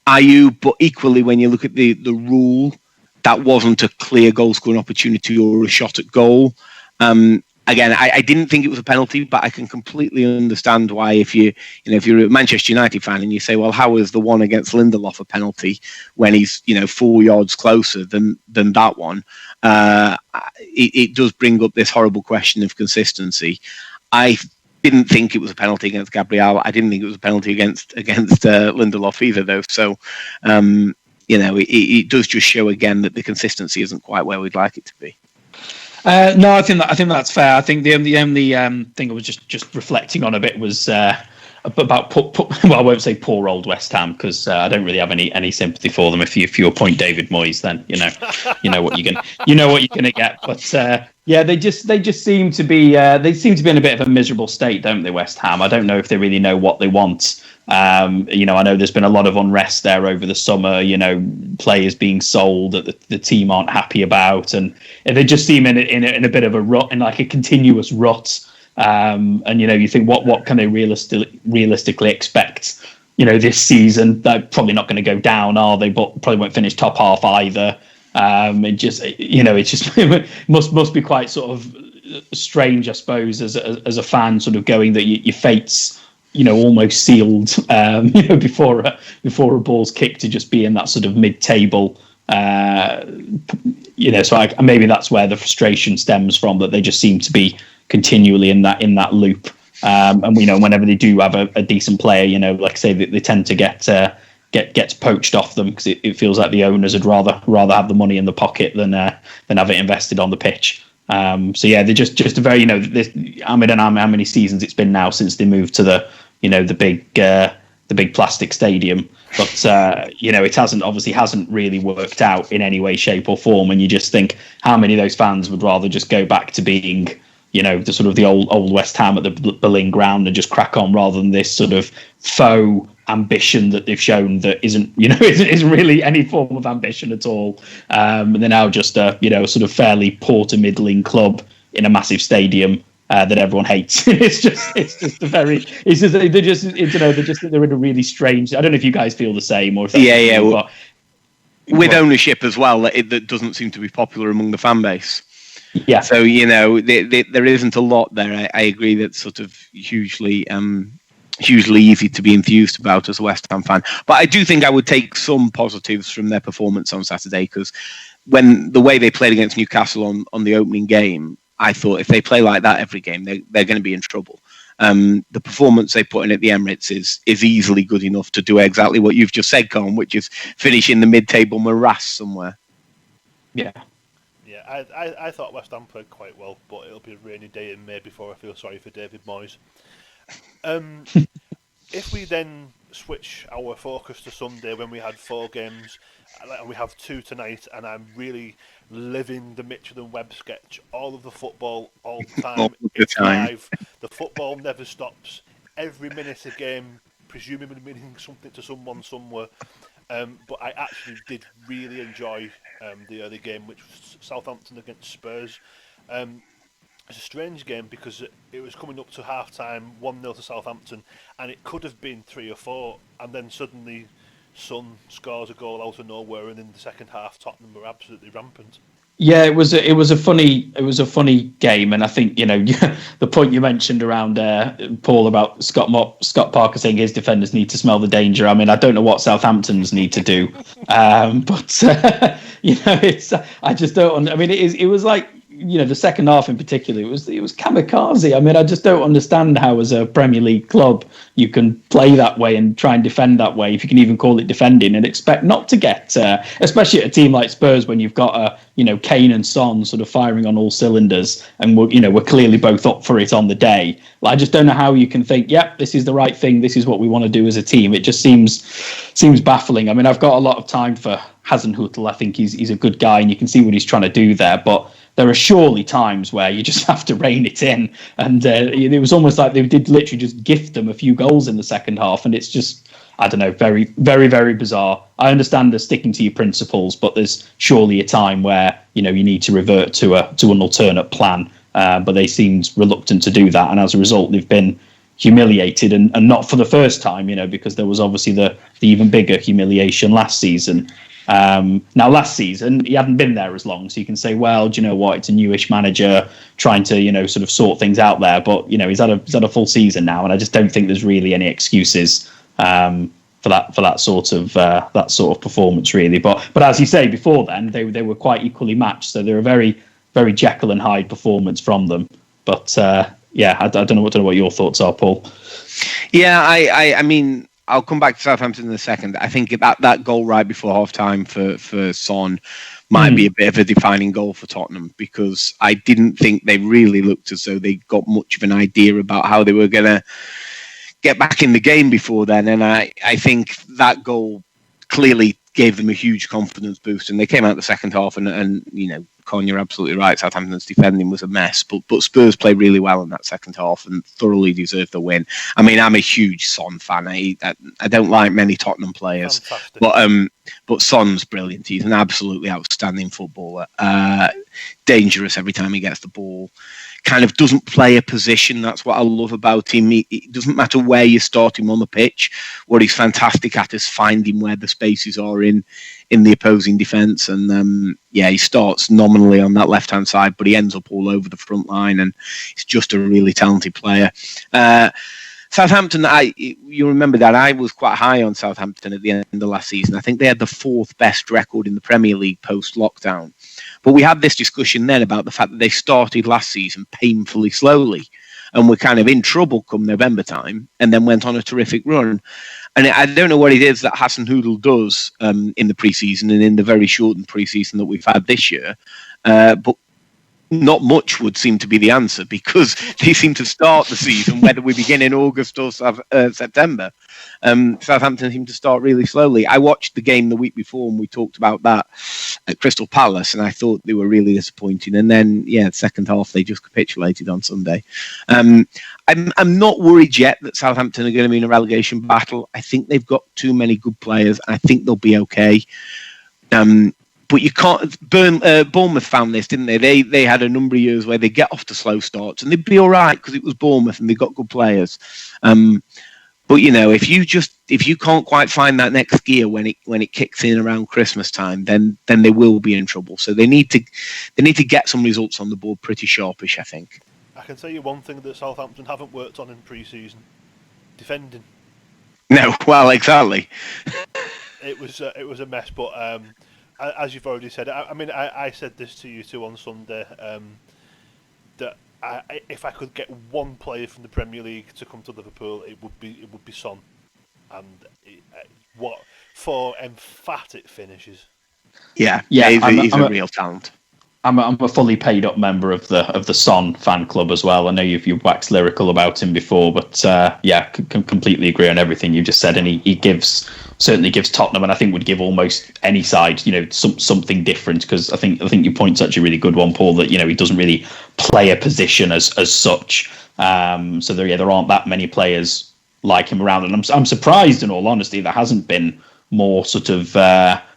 Ayew, but equally, when you look at the rule, that wasn't a clear goal scoring opportunity or a shot at goal. Again, I didn't think it was a penalty, but I can completely understand why if you're a Manchester United fan and you say, well, how is the one against Lindelof a penalty when he's 4 yards closer than that one? It does bring up this horrible question of consistency. I didn't think it was a penalty against Gabriel. I didn't think it was a penalty against Lindelof either, though. So. It does just show again that the consistency isn't quite where we'd like it to be. No, I think that's fair. I think the only thing I was just reflecting on a bit was about well, I won't say poor old West Ham, because I don't really have any sympathy for them. If you appoint David Moyes, then you know what you're gonna get. But Yeah, they just seem to be in a bit of a miserable state, don't they, West Ham? I don't know if they really know what they want. I know there's been a lot of unrest there over the summer. Players being sold that the team aren't happy about, and they just seem in a bit of a rut, in like a continuous rut. And you think what can they realistically expect? This season they're probably not going to go down, are they? But probably won't finish top half either. It must be quite sort of strange, I suppose, as a fan, sort of going that your fate's almost sealed, before a ball's kicked, to just be in that sort of mid-table. So maybe that's where the frustration stems from, that they just seem to be continually in that loop. And whenever they do have a decent player, like I say, they tend to gets poached off them, because it feels like the owners would rather have the money in the pocket than have it invested on the pitch. They're just a very, I don't know how many seasons it's been now since they moved to the big plastic stadium, but it hasn't really worked out in any way, shape or form. And you just think, how many of those fans would rather just go back to being the sort of the old West Ham at the Boleyn ground and just crack on, rather than this sort of faux ambition that they've shown that isn't really any form of ambition at all. And they're now just a sort of fairly poor to middling club in a massive stadium that everyone hates. They're in a really strange. I don't know if you guys feel the same, or if with ownership as well, that doesn't seem to be popular among the fan base. Yeah. So there isn't a lot there. I agree that's sort of hugely easy to be enthused about as a West Ham fan. But I do think I would take some positives from their performance on Saturday, because the way they played against Newcastle on the opening game, I thought if they play like that every game, they're going to be in trouble. The performance they put in at the Emirates is easily good enough to do exactly what you've just said, Kaan, which is finish in the mid-table morass somewhere. Yeah. Yeah, I thought West Ham played quite well, but it'll be a rainy day in May before I feel sorry for David Moyes. If we then switch our focus to Sunday, when we had 4 games, and we have 2 tonight, and I'm really living the Mitchell and Webb sketch, all of the football, all the time. It's live. The football never stops. Every minute a game, presumably meaning something to someone somewhere. But I actually did really enjoy the early game, which was Southampton against Spurs. It's a strange game because it was coming up to half-time, 1-0 to Southampton, and it could have been 3 or 4, and then suddenly Son scores a goal out of nowhere, and in the second half Tottenham were absolutely rampant. Yeah, it was a funny game, and I think the point you mentioned around Paul about Scott Parker saying his defenders need to smell the danger. I mean, I don't know what Southampton's need to do, but it's I just don't. I mean, it was like the second half in particular. It was kamikaze. I mean, I just don't understand how, as a Premier League club, you can play that way and try and defend that way, if you can even call it defending, and expect not to get, especially at a team like Spurs, when you've got Kaan and Son sort of firing on all cylinders, and we're clearly both up for it on the day. I just don't know how you can think, yep, this is the right thing, this is what we want to do as a team. It just seems baffling. I mean, I've got a lot of time for Hasenhüttl. I think he's a good guy, and you can see what he's trying to do there, but there are surely times where you just have to rein it in. And it was almost like they did literally just gift them a few goals in the second half. And it's just, I don't know, very, very, very bizarre. I understand they're sticking to your principles, but there's surely a time where, you need to revert to an alternate plan. But they seemed reluctant to do that. And as a result, they've been humiliated, and not for the first time, because there was obviously the even bigger humiliation last season. Now, last season, he hadn't been there as long, so you can say, well, do you know what? It's a newish manager trying to, sort of sort things out there. But, he's had a full season now, and I just don't think there's really any excuses for that sort of performance, really. But as you say, before then, they were quite equally matched, so they're a very, very Jekyll and Hyde performance from them. But I don't know what your thoughts are, Paul. Yeah, I mean, I'll come back to Southampton in a second. I think that goal right before half-time for Son might be a bit of a defining goal for Tottenham, because I didn't think they really looked as though they got much of an idea about how they were going to get back in the game before then. And I think that goal clearly gave them a huge confidence boost, and they came out the second half and Con, you're absolutely right. Southampton's defending was a mess, but Spurs played really well in that second half and thoroughly deserved the win. I mean, I'm a huge Son fan. I don't like many Tottenham players, Fantastic. but Son's brilliant. He's an absolutely outstanding footballer. Dangerous every time he gets the ball. Kind of doesn't play a position. That's what I love about him. It doesn't matter where you start him on the pitch. What he's fantastic at is finding where the spaces are in the opposing defence. And he starts nominally on that left-hand side, but he ends up all over the front line, and he's just a really talented player. Southampton, you remember that I was quite high on Southampton at the end of last season. I think they had the 4th best record in the Premier League post-lockdown. But we had this discussion then about the fact that they started last season painfully slowly and were kind of in trouble come November time and then went on a terrific run. And I don't know what it is that Hassan Hoodle does in the pre-season and in the very shortened pre-season that we've had this year. But not much would seem to be the answer, because they seem to start the season, whether we begin in August or September. Southampton seem to start really slowly. I watched the game the week before and we talked about that at Crystal Palace, and I thought they were really disappointing. And then, second half, they just capitulated on Sunday. I'm not worried yet that Southampton are going to be in a relegation battle. I think they've got too many good players. I think they'll be okay. But you can't. Bournemouth found this, didn't they? They had a number of years where they get off to slow starts and they'd be all right because it was Bournemouth and they got good players. But if you can't quite find that next gear when it kicks in around Christmas time, then they will be in trouble. So they need to get some results on the board pretty sharpish, I think. I can tell you one thing that Southampton haven't worked on in pre-season: defending. No, well, exactly. It was a mess, but as you've already said, I said this to you too on Sunday, that if I could get one player from the Premier League to come to Liverpool, it would be Son, and what 4 emphatic finishes. Yeah, he's a real talent. I'm a fully paid up member of the Son fan club as well. I know you've waxed lyrical about him before, but can completely agree on everything you just said. And he certainly gives Tottenham, and I think would give almost any side, something different. Because I think your point's such a really good one, Paul. That he doesn't really play a position as such. So there aren't that many players like him around, and I'm surprised, in all honesty, there hasn't been more sort of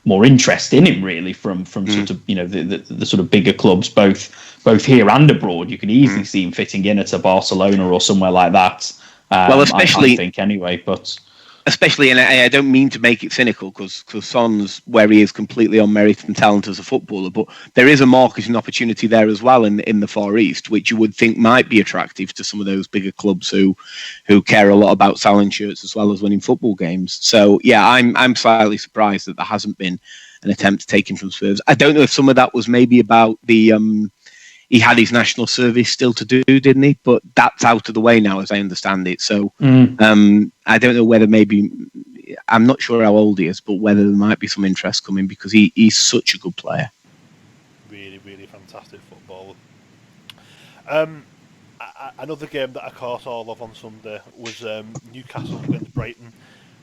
more interest in him, really, from sort of the sort of bigger clubs, both here and abroad. You can easily see him fitting in at a Barcelona or somewhere like that. Well, especially I think anyway, but. Especially, and I don't mean to make it cynical, because Son's where he is completely on merit and talent as a footballer, but there is a marketing opportunity there as well in the Far East, which you would think might be attractive to some of those bigger clubs who care a lot about selling shirts as well as winning football games. So I'm slightly surprised that there hasn't been an attempt to take him from Spurs. I don't know if some of that was maybe about the he had his national service still to do, didn't he? But that's out of the way now, as I understand it. So I don't know whether I'm not sure how old he is, but whether there might be some interest coming, because he's such a good player. Really, really fantastic footballer. Another game that I caught all of on Sunday was Newcastle against Brighton.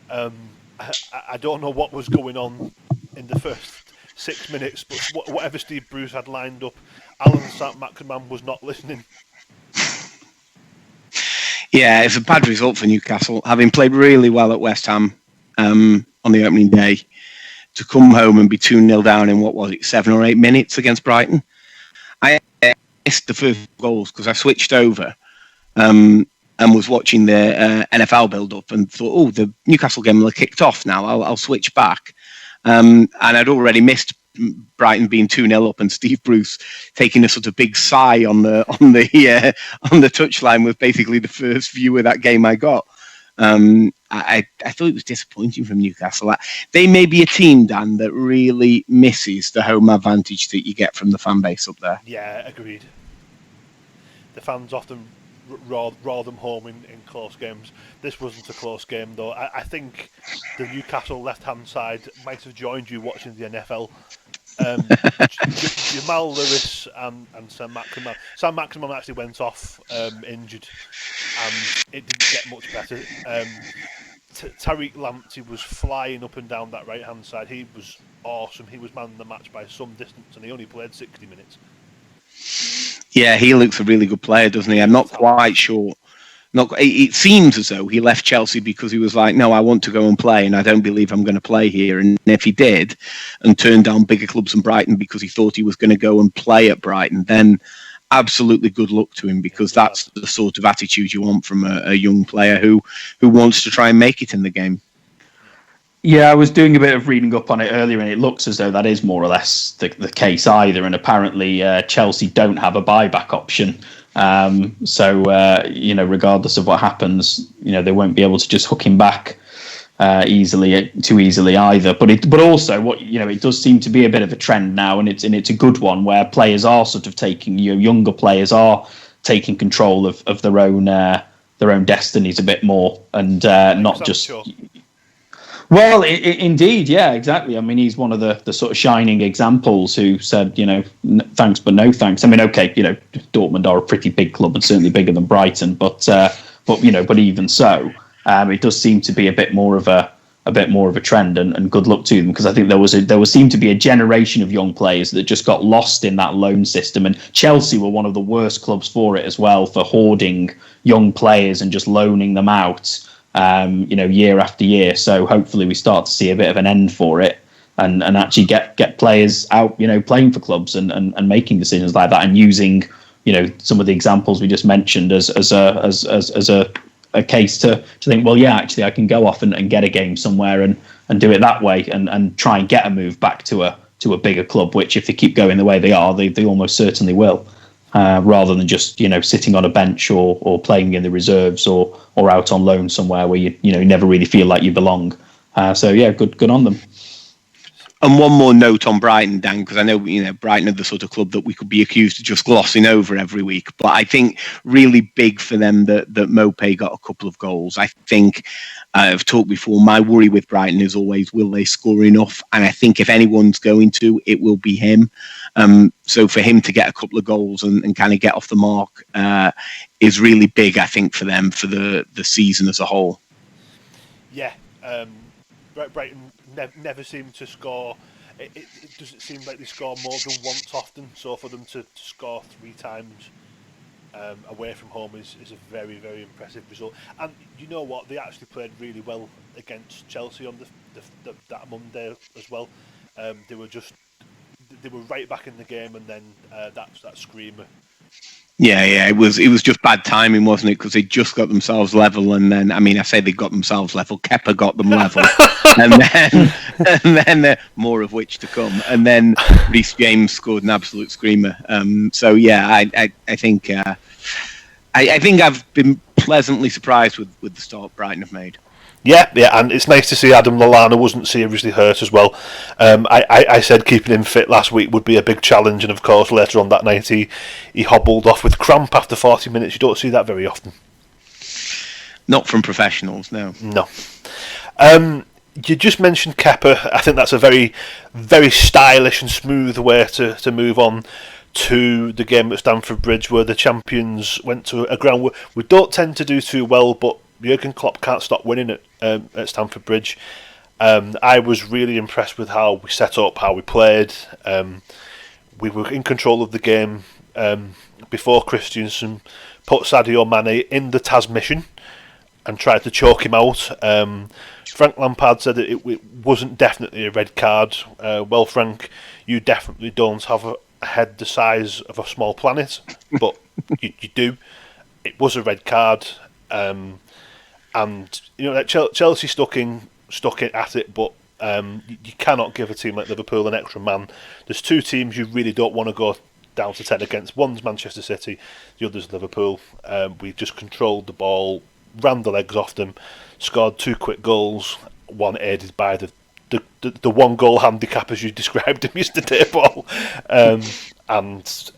I don't know what was going on in the first 6 minutes, but whatever Steve Bruce had lined up, Alan Saint-Maximin was not listening. Yeah, it's a bad result for Newcastle, having played really well at West Ham on the opening day, to come home and be 2-0 down in 7 or 8 minutes against Brighton. I missed the first goals because I switched over and was watching the NFL build-up and thought, the Newcastle game will have kicked off now. I'll switch back. And I'd already missed Brighton being 2-0 up, and Steve Bruce taking a sort of big sigh on the touchline was basically the first view of that game I got. I thought it was disappointing from Newcastle. They may be a team, Dan, that really misses the home advantage that you get from the fan base up there. Yeah, agreed. The fans often roar them home in close games. This wasn't a close game, though. I think the Newcastle left-hand side might have joined you watching the NFL. Jamal Lewis and Saint-Maximin. Saint-Maximin actually went off injured, and it didn't get much better. Tariq Lamptey was flying up and down that right-hand side. He was awesome. He was man of the match by some distance, and he only played 60 minutes. Yeah, he looks a really good player, doesn't he? I'm not quite sure. It seems as though he left Chelsea because he was like, no, I want to go and play, and I don't believe I'm going to play here. And if he did, and turned down bigger clubs than Brighton because he thought he was going to go and play at Brighton, then absolutely good luck to him, because that's the sort of attitude you want from a young player who wants to try and make it in the game. Yeah, I was doing a bit of reading up on it earlier, and it looks as though that is more or less the case either. And apparently, Chelsea don't have a buyback option. So regardless of what happens, they won't be able to just hook him back too easily either. But also, what it does seem to be a bit of a trend now, and it's a good one, where players are sort of taking younger players are taking control of their own destinies a bit more, and not just. Sure. Well, indeed, yeah, exactly. I mean, he's one of the sort of shining examples who said, thanks but no thanks. I mean, okay, Dortmund are a pretty big club and certainly bigger than Brighton, but even so, it does seem to be a bit more of a trend, and good luck to them, because I think there seemed to be a generation of young players that just got lost in that loan system, and Chelsea were one of the worst clubs for it as well, for hoarding young players and just loaning them out. Year after year. So hopefully we start to see a bit of an end for it, and actually get players out, playing for clubs and making decisions like that, and using, some of the examples we just mentioned as a case to think, well, yeah, actually I can go off and get a game somewhere and do it that way, and try and get a move back to a bigger club, which if they keep going the way they are, they almost certainly will. Rather than just sitting on a bench or playing in the reserves or out on loan somewhere where you never really feel like you belong. So yeah, good on them. And one more note on Brighton, Dan, because I know Brighton are the sort of club that we could be accused of just glossing over every week. But I think really big for them that Maupay got a couple of goals. I think I've talked before, my worry with Brighton is always, will they score enough? And I think if anyone's going to, it will be him. So for him to get a couple of goals and kind of get off the mark is really big, I think, for them for the season as a whole. Yeah, Brighton never seem to score. It doesn't seem like they score more than once often. So for them to score 3 times away from home is a very, very impressive result. And you know what? They actually played really well against Chelsea on that Monday as well. They were right back in the game, and then that screamer. Yeah, it was just bad timing, wasn't it? Because they just got themselves level, and then I say they got themselves level. Kepa got them level, and then more of which to come. And then Reece James scored an absolute screamer. So yeah, I think I think I've been pleasantly surprised with the start Brighton have made. Yeah, and it's nice to see Adam Lallana wasn't seriously hurt as well. I said keeping him fit last week would be a big challenge, and of course later on that night he hobbled off with cramp after 40 minutes. You don't see that very often. Not from professionals, no. No. You just mentioned Kepa. I think that's a very, very stylish and smooth way to move on to the game at Stamford Bridge, where the champions went to a ground where we don't tend to do too well, but Jurgen Klopp can't stop winning at Stamford Bridge. I was really impressed with how we set up, how we played. We were in control of the game before Christensen put Sadio Mane in the Taz mission and tried to choke him out. Frank Lampard said that it wasn't definitely a red card. Well, Frank, you definitely don't have a head the size of a small planet, but you do. It was a red card. And Chelsea stuck in at it, but you cannot give a team like Liverpool an extra man. There's 2 teams you really don't want to go down to 10 against. One's Manchester City, the other's Liverpool. We just controlled the ball, ran the legs off them, scored 2 quick goals, one aided by the 1 goal handicap as you described him yesterday, Paul, and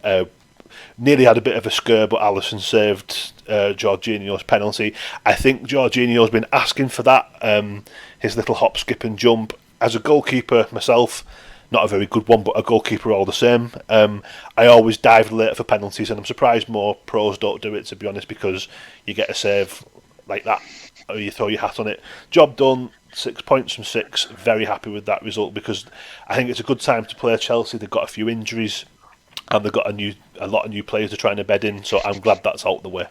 nearly had a bit of a scare, but Alisson saved Jorginho's penalty. I think Jorginho's been asking for that, his little hop, skip and jump. As a goalkeeper myself, not a very good one, but a goalkeeper all the same, I always dive later for penalties, and I'm surprised more pros don't do it, to be honest, because you get a save like that, or you throw your hat on it. Job done. 6 points from 6. Very happy with that result because I think it's a good time to play Chelsea. They've got a few injuries and they've got a lot of new players to try and bed in. So I'm glad that's out the way.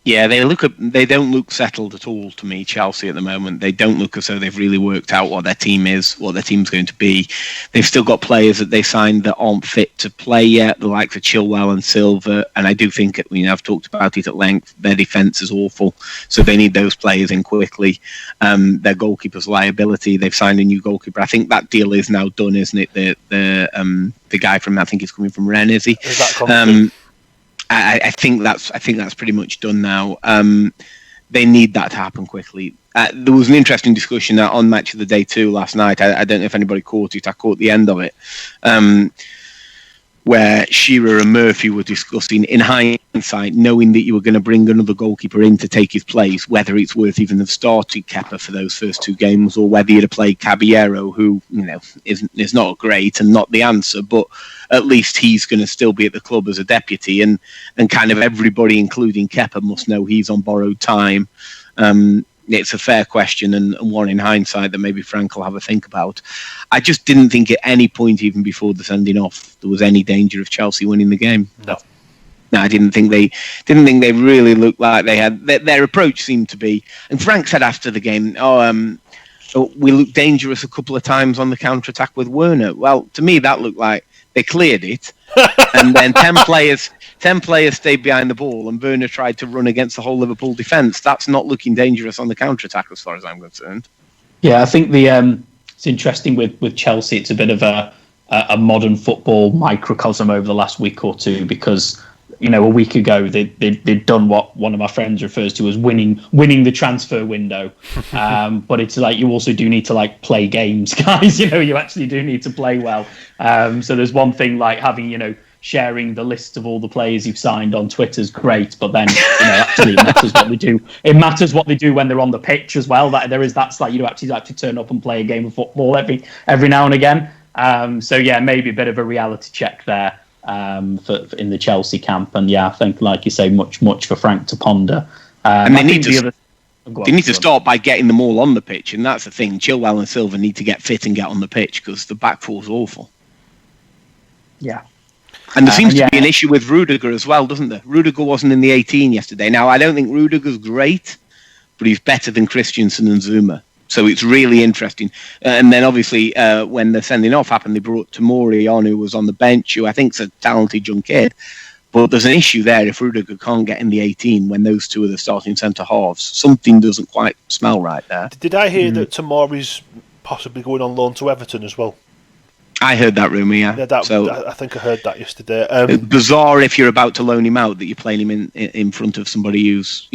Yeah, they don't look settled at all to me, Chelsea, at the moment. They don't look as though they've really worked out what their team is, what their team's going to be. They've still got players that they signed that aren't fit to play yet, the likes of Chilwell and Silva. And I do think, I've talked about it at length, their defence is awful. So they need those players in quickly. Their goalkeeper's liability, they've signed a new goalkeeper. I think that deal is now done, isn't it? The guy from, I think he's coming from Rennes, is he? Is that coming? I think that's pretty much done now. They need that to happen quickly. There was an interesting discussion on Match of the Day 2 last night. I don't know if anybody caught it. I caught the end of it, where Shearer and Murphy were discussing, in hindsight, knowing that you were going to bring another goalkeeper in to take his place, whether it's worth even have started Kepa for those first 2 games, or whether you'd have played Caballero, who is not great and not the answer, but at least he's going to still be at the club as a deputy, and kind of everybody, including Kepa, must know he's on borrowed time. It's a fair question, and one in hindsight that maybe Frank will have a think about. I just didn't think at any point, even before the sending off, there was any danger of Chelsea winning the game. No, I didn't think they really looked like they had. Their approach seemed to be, and Frank said after the game, we looked dangerous a couple of times on the counter attack with Werner. Well, to me that looked like they cleared it, and then 10 players stayed behind the ball, and Werner tried to run against the whole Liverpool defence. That's not looking dangerous on the counter-attack, as far as I'm concerned. Yeah, I think it's interesting with Chelsea. It's a bit of a modern football microcosm over the last week or two, because a week ago they'd done what one of my friends refers to as winning the transfer window. But it's like you also do need to play games, guys. You actually do need to play well. So there's one thing like having sharing the list of all the players you've signed on Twitter is great, but then actually it matters what they do. It matters what they do when they're on the pitch as well. That there is that's like actually have to turn up and play a game of football every now and again. So yeah, maybe a bit of a reality check there for in the Chelsea camp. And yeah, I think like you say, much for Frank to ponder. And they need to start by getting them all on the pitch, and that's the thing. Chilwell and Silva need to get fit and get on the pitch because the back four's awful. Yeah. And there seems to be an issue with Rudiger as well, doesn't there? Rudiger wasn't in the 18 yesterday. Now, I don't think Rudiger's great, but he's better than Christensen and Zuma. So it's really interesting. And then obviously when the sending off happened, they brought Tomori on, who was on the bench, who I think's a talented young kid. But there's an issue there if Rudiger can't get in the 18 when those two are the starting centre halves. Something doesn't quite smell right there. Did I hear that Tomori's possibly going on loan to Everton as well? I heard that rumour, yeah. I think I heard that yesterday. Bizarre if you're about to loan him out that you're playing him in front of somebody who's,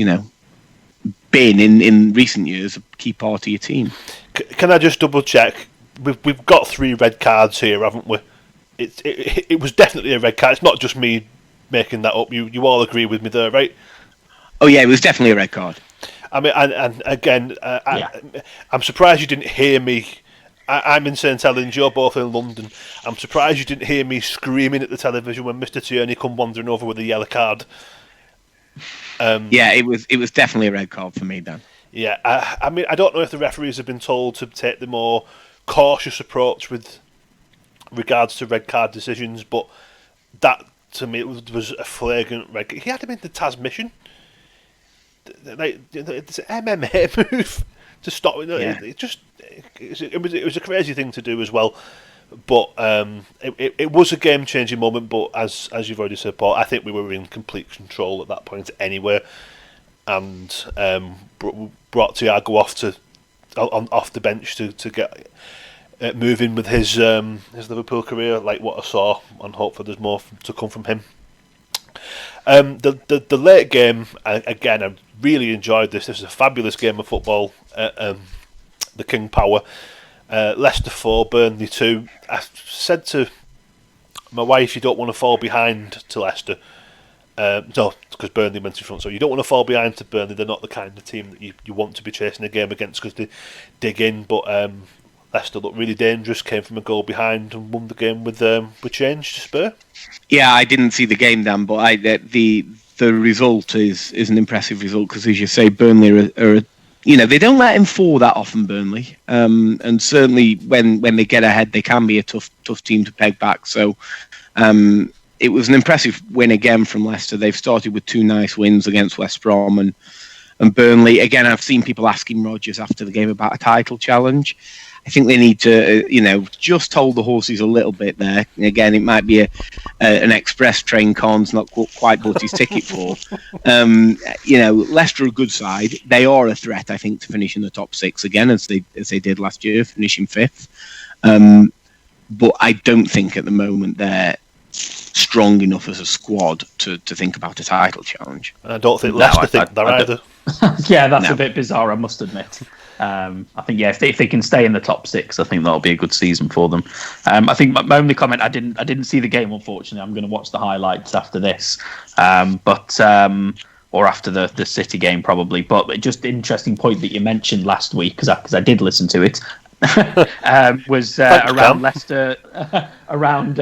been in recent years a key part of your team. Can I just double check? We've got 3 red cards here, haven't we? It was definitely a red card. It's not just me making that up. You all agree with me there, right? Oh yeah, it was definitely a red card. I mean, and again, I'm surprised you didn't hear me. I'm in St Helens, you're both in London. I'm surprised you didn't hear me screaming at the television when Mr. Tierney come wandering over with a yellow card. Yeah, it was definitely a red card for me, Dan. Yeah, I mean, I don't know if the referees have been told to take the more cautious approach with regards to red card decisions, but that, to me, was a flagrant red card. He had him into Taz mission. It's an MMA move to stop it. Yeah. It was a crazy thing to do as well, but it was a game changing moment. But as you've already said, Paul, I think we were in complete control at that point anyway, and brought Thiago off the bench to get moving with his Liverpool career, like what I saw, and hopefully there's more to come from him. The late game, again, I really enjoyed this. This is a fabulous game of football. The King Power. Leicester 4, Burnley 2. I said to my wife, you don't want to fall behind to Leicester. No, because Burnley went in front. So you don't want to fall behind to Burnley. They're not the kind of team that you want to be chasing a game against because they dig in. But Leicester looked really dangerous, came from a goal behind and won the game with change to spur. Yeah, I didn't see the game, Dan, but the the result is an impressive result because, as you say, Burnley are they don't let him fall that often, Burnley, and certainly when they get ahead, they can be a tough team to peg back. So it was an impressive win again from Leicester. They've started with 2 nice wins against West Brom and Burnley. Again, I've seen people asking Rodgers after the game about a title challenge. I think they need to, just hold the horses a little bit there. Again, it might be an express train Kaan's not quite bought his ticket for. Leicester are a good side. They are a threat, I think, to finish in the top 6 again, as they did last year, finishing 5th. But I don't think at the moment they're strong enough as a squad to think about a title challenge. And I don't think Leicester think that either. Yeah, that's a bit bizarre, I must admit. I think if they can stay in the top 6, I think that'll be a good season for them. I think my only comment, I didn't see the game, unfortunately. I'm going to watch the highlights after this, or after the City game probably. But just interesting point that you mentioned last week, because I did listen to it. Was around Leicester, around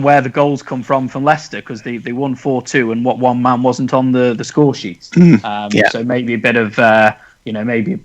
where the goals come from Leicester, because they won 4-2 and what one man wasn't on the score sheets. So maybe a bit of maybe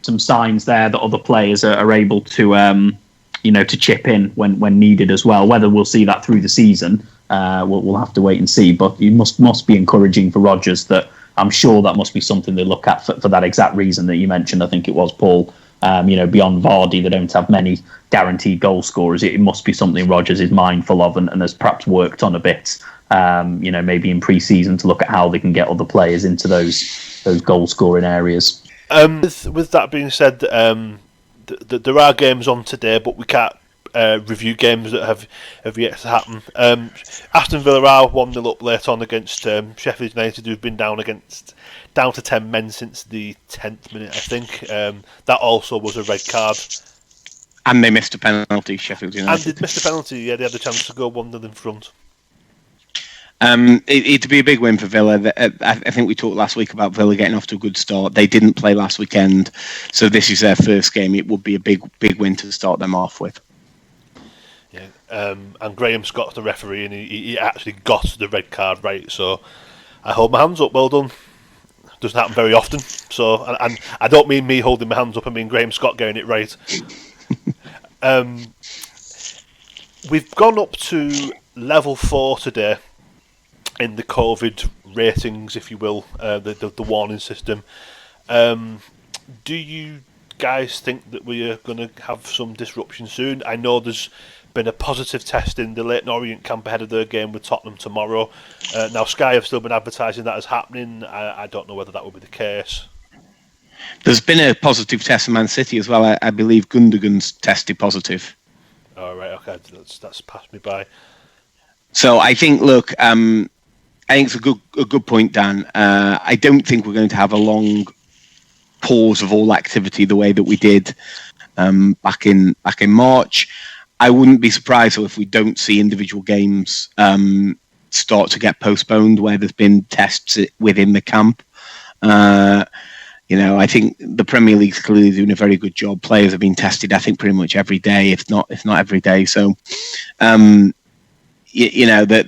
some signs there that other players are able to to chip in when needed as well. Whether we'll see that through the season, we'll have to wait and see. But it must be encouraging for Rodgers. That I'm sure that must be something they look at for that exact reason that you mentioned. I think it was Paul. Beyond Vardy, they don't have many guaranteed goal scorers. It must be something Rodgers is mindful of and has perhaps worked on a bit, maybe in pre-season to look at how they can get other players into those goal scoring areas. With that being said, there are games on today, but we can't review games that have yet to happen. Aston Villa are 1-0 up late on against Sheffield United, who've been down to 10 men since the 10th minute, I think. That also was a red card. And they missed a penalty, Sheffield United. And they missed a penalty, yeah, they had the chance to go 1-0 in front. It'd be a big win for Villa. I think we talked last week about Villa getting off to a good start. They didn't play last weekend, so this is their first game. It would be a big win to start them off with. Yeah, and Graham Scott's the referee, and he actually got the red card right, so I hold my hands up, well done. Doesn't happen very often, so and I don't mean me holding my hands up, I mean Graham Scott getting it right. We've gone up to level 4 today in the COVID ratings, if you will, the warning system. Do you guys think that we are going to have some disruption soon? I know there's been a positive test in the Leyton Orient camp ahead of their game with Tottenham tomorrow. Now Sky have still been advertising that as happening. I don't know whether that will be the case. There's been a positive test in Man City as well. I believe Gundogan's tested positive. Oh, right, okay, that's passed me by. So I think, I think it's a good point, Dan. I don't think we're going to have a long pause of all activity the way that we did back in March. I wouldn't be surprised though if we don't see individual games start to get postponed where there's been tests within the camp. I think the Premier League's clearly doing a very good job. Players have been tested, I think, pretty much every day, if not every day. So, that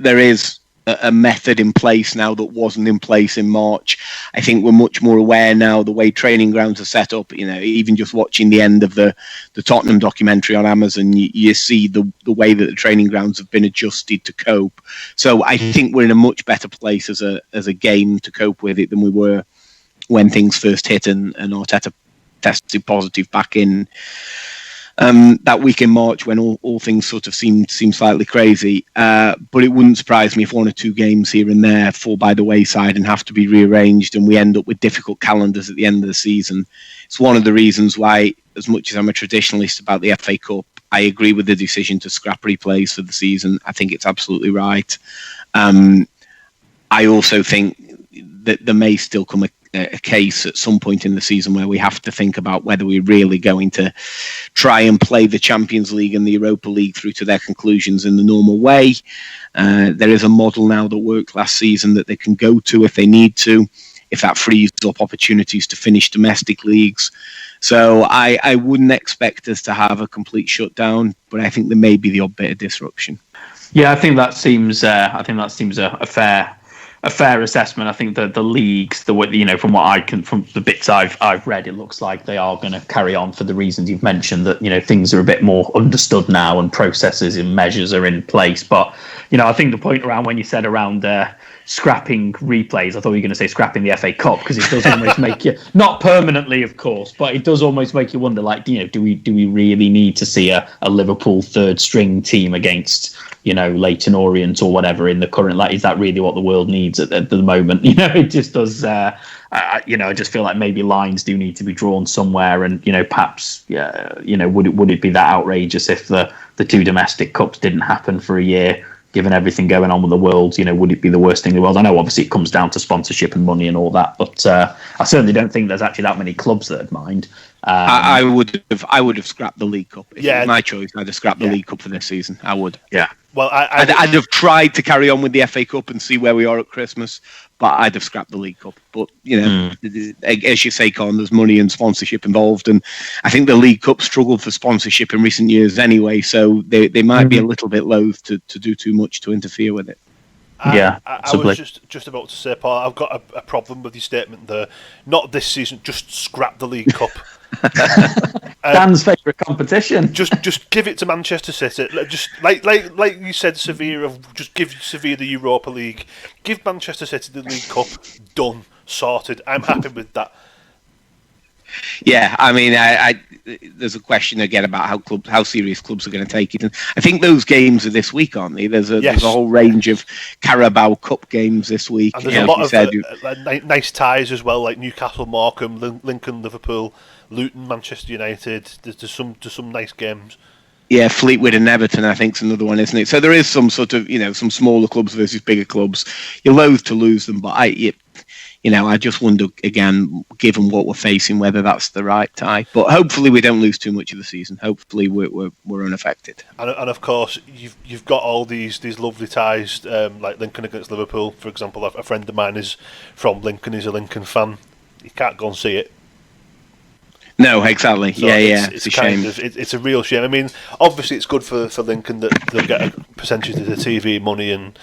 there is a method in place now that wasn't in place in March. I think we're much more aware now the way training grounds are set up. Even just watching the end of the Tottenham documentary on Amazon, you see the way that the training grounds have been adjusted to cope. So I think we're in a much better place as a game to cope with it than we were when things first hit and Arteta tested positive back in that week in March when all things sort of seemed slightly crazy. But it wouldn't surprise me if 1 or 2 games here and there fall by the wayside and have to be rearranged and we end up with difficult calendars at the end of the season. It's one of the reasons why, as much as I'm a traditionalist about the FA Cup, I agree with the decision to scrap replays for the season. I think it's absolutely right. I also think that there may still come a case at some point in the season where we have to think about whether we're really going to try and play the Champions League and the Europa League through to their conclusions in the normal way. There is a model now that worked last season that they can go to if they need to, if that frees up opportunities to finish domestic leagues. So I wouldn't expect us to have a complete shutdown, but I think there may be the odd bit of disruption. Yeah, I think that seems a a fair assessment. I think that the leagues, from the bits I've read, it looks like they are going to carry on for the reasons you've mentioned. That things are a bit more understood now and processes and measures are in place. But I think the point around when you said around scrapping replays, I thought you were going to say scrapping the FA Cup, because it does almost make you, not permanently of course, but it does almost make you wonder, like, do we really need to see a Liverpool third string team against Leyton Orient or whatever in the current, like, is that really what the world needs at the moment? It just does. I just feel like maybe lines do need to be drawn somewhere, and perhaps would it be that outrageous if the two domestic cups didn't happen for a year, given everything going on with the world? Would it be the worst thing in the world? I know obviously it comes down to sponsorship and money and all that, but I certainly don't think there's actually that many clubs that would mind. I would have scrapped the League Cup. If it was my choice, I'd have scrapped the League Cup for this season. I would. Yeah. Well, I'd have tried to carry on with the FA Cup and see where we are at Christmas, but I'd have scrapped the League Cup. But as you say, Colin, there's money and sponsorship involved, and I think the League Cup struggled for sponsorship in recent years anyway, so they might be a little bit loath to do too much to interfere with it. I was just about to say, Paul, I've got a problem with your statement there. Not this season, just scrap the League Cup. Dan's favourite competition. Just give it to Manchester City. Just like you said, Sevilla. Just give Sevilla the Europa League. Give Manchester City the League Cup. Done, sorted. I'm happy with that. Yeah, I mean, there's a question again about how serious clubs are going to take it, and I think those games are this week, aren't they? There's a whole range of Carabao Cup games this week. And there's a lot of nice ties as well, like Newcastle, Morecambe, Lincoln, Liverpool, Luton, Manchester United. There's some nice games. Yeah, Fleetwood and Everton, I think, is another one, isn't it? So there is some sort of, some smaller clubs versus bigger clubs. You're loath to lose them, but I just wonder, again, given what we're facing, whether that's the right tie. But hopefully we don't lose too much of the season. Hopefully we're unaffected. And of course, you've got all these lovely ties, like Lincoln against Liverpool, for example. A friend of mine is from Lincoln. He's a Lincoln fan. You can't go and see it. No, exactly. So it's a shame. It's a real shame. I mean, obviously it's good for Lincoln that they'll get a percentage of the TV money and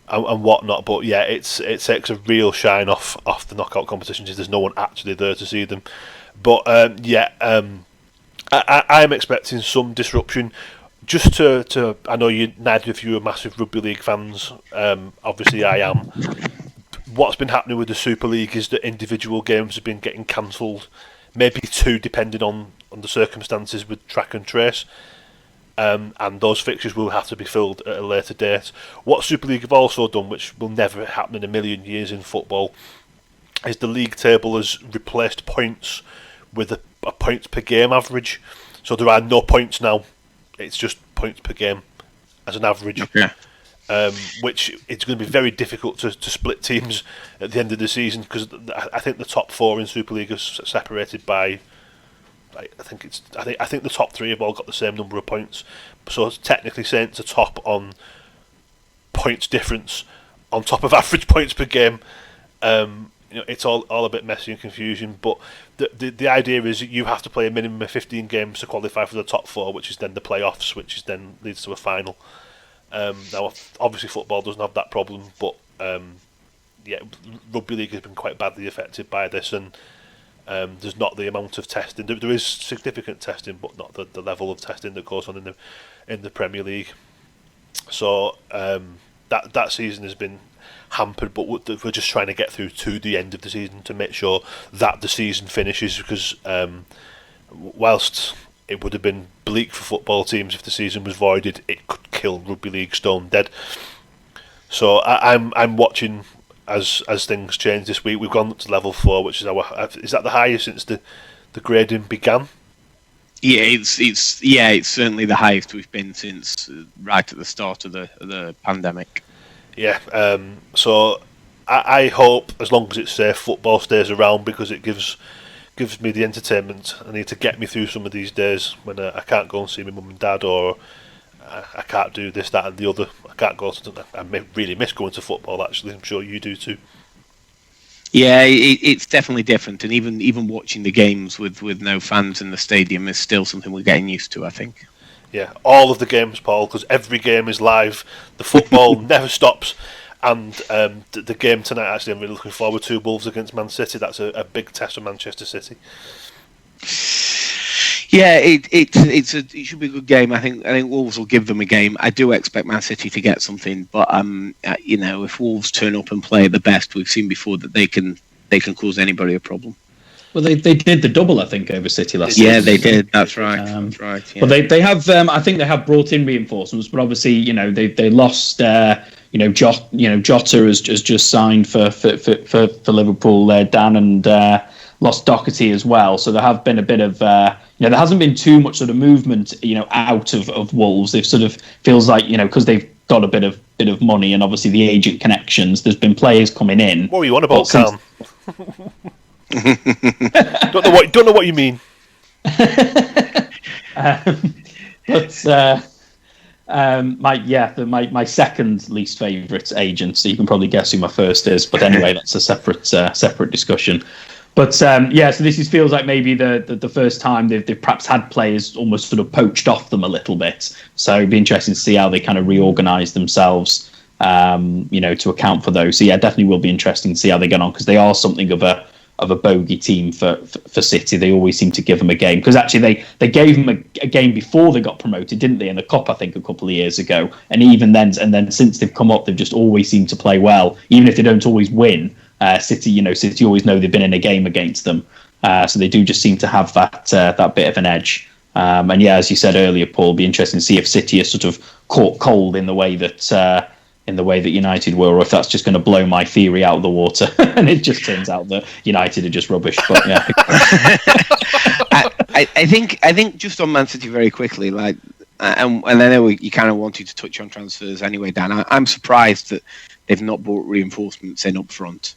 whatnot, but yeah, it takes a real shine off the knockout competitions if there's no one actually there to see them. But I'm expecting some disruption. Just to I know neither of you are massive rugby league fans. Obviously, I am. What's been happening with the Super League is that individual games have been getting cancelled. Maybe two, depending on the circumstances with track and trace. And those fixtures will have to be filled at a later date. What Super League have also done, which will never happen in a million years in football, is the league table has replaced points with a points per game average. So there are no points now. It's just points per game as an average. Okay. Which it's going to be very difficult to split teams at the end of the season, because I think the top four in Super League are separated by, I think the top three have all got the same number of points. So technically Saints are top on points difference on top of average points per game. It's all a bit messy and confusing, but the idea is that you have to play a minimum of 15 games to qualify for the top four, which is then the playoffs, which is then leads to a final. Now, obviously, football doesn't have that problem, but rugby league has been quite badly affected by this, and there's not the amount of testing. There is significant testing, but not the level of testing that goes on in the Premier League. So that season has been hampered, but we're just trying to get through to the end of the season to make sure that the season finishes, because whilst it would have been bleak for football teams if the season was voided, it could kill rugby league stone dead. So I'm watching as things change this week. We've gone up to level 4, which is that the highest since the grading began? Yeah, it's certainly the highest we've been since right at the start of the pandemic. Yeah, so I hope, as long as it's safe, football stays around, because it gives me the entertainment I need to get me through some of these days when I can't go and see my mum and dad, or I can't do this, that and the other. I can't go to. I really miss going to football, actually. I'm sure you do too. Yeah, it's definitely different, and even watching the games with no fans in the stadium is still something we're getting used to, I think. Yeah, all of the games, Paul, because every game is live. The football never stops. And the game tonight, actually, I'm really looking forward to. Wolves against Man City. That's a big test for Manchester City. Yeah, it should be a good game. I think Wolves will give them a game. I do expect Man City to get something, but if Wolves turn up and play at the best, we've seen before that they can cause anybody a problem. Well, they did the double, I think, over City last season. Yeah, they did. That's right. That's right. Yeah. Well, they have. I think they have brought in reinforcements, but obviously, they lost. Jota has just signed for Liverpool. Dan and lost Doherty as well. So there have been a bit of. There hasn't been too much sort of movement. Out of Wolves. They've sort of feels like because they've got a bit of money and obviously the agent connections. There's been players coming in. What were you on about, Kaan? don't know what you mean. My second least favourite agent. So you can probably guess who my first is. But anyway, that's a separate discussion. But so this feels like maybe the first time they've perhaps had players almost sort of poached off them a little bit. So it'd be interesting to see how they kind of reorganise themselves. To account for those. So definitely will be interesting to see how they get on because they are something of a bogey team for City. They always seem to give them a game because actually they gave them a game before they got promoted, didn't they, in the Cup? I think a couple of years ago, and even then, since they've come up, they've just always seemed to play well, even if they don't always win. City always know they've been in a game against them, so they do just seem to have that bit of an edge. And as you said earlier, Paul, it'll be interesting to see if City are sort of caught cold in the way that. United were, or if that's just going to blow my theory out of the water, and it just turns out that United are just rubbish. But yeah, I think just on Man City very quickly, and I know you kind of wanted to touch on transfers anyway, Dan. I'm surprised that they've not brought reinforcements in up front.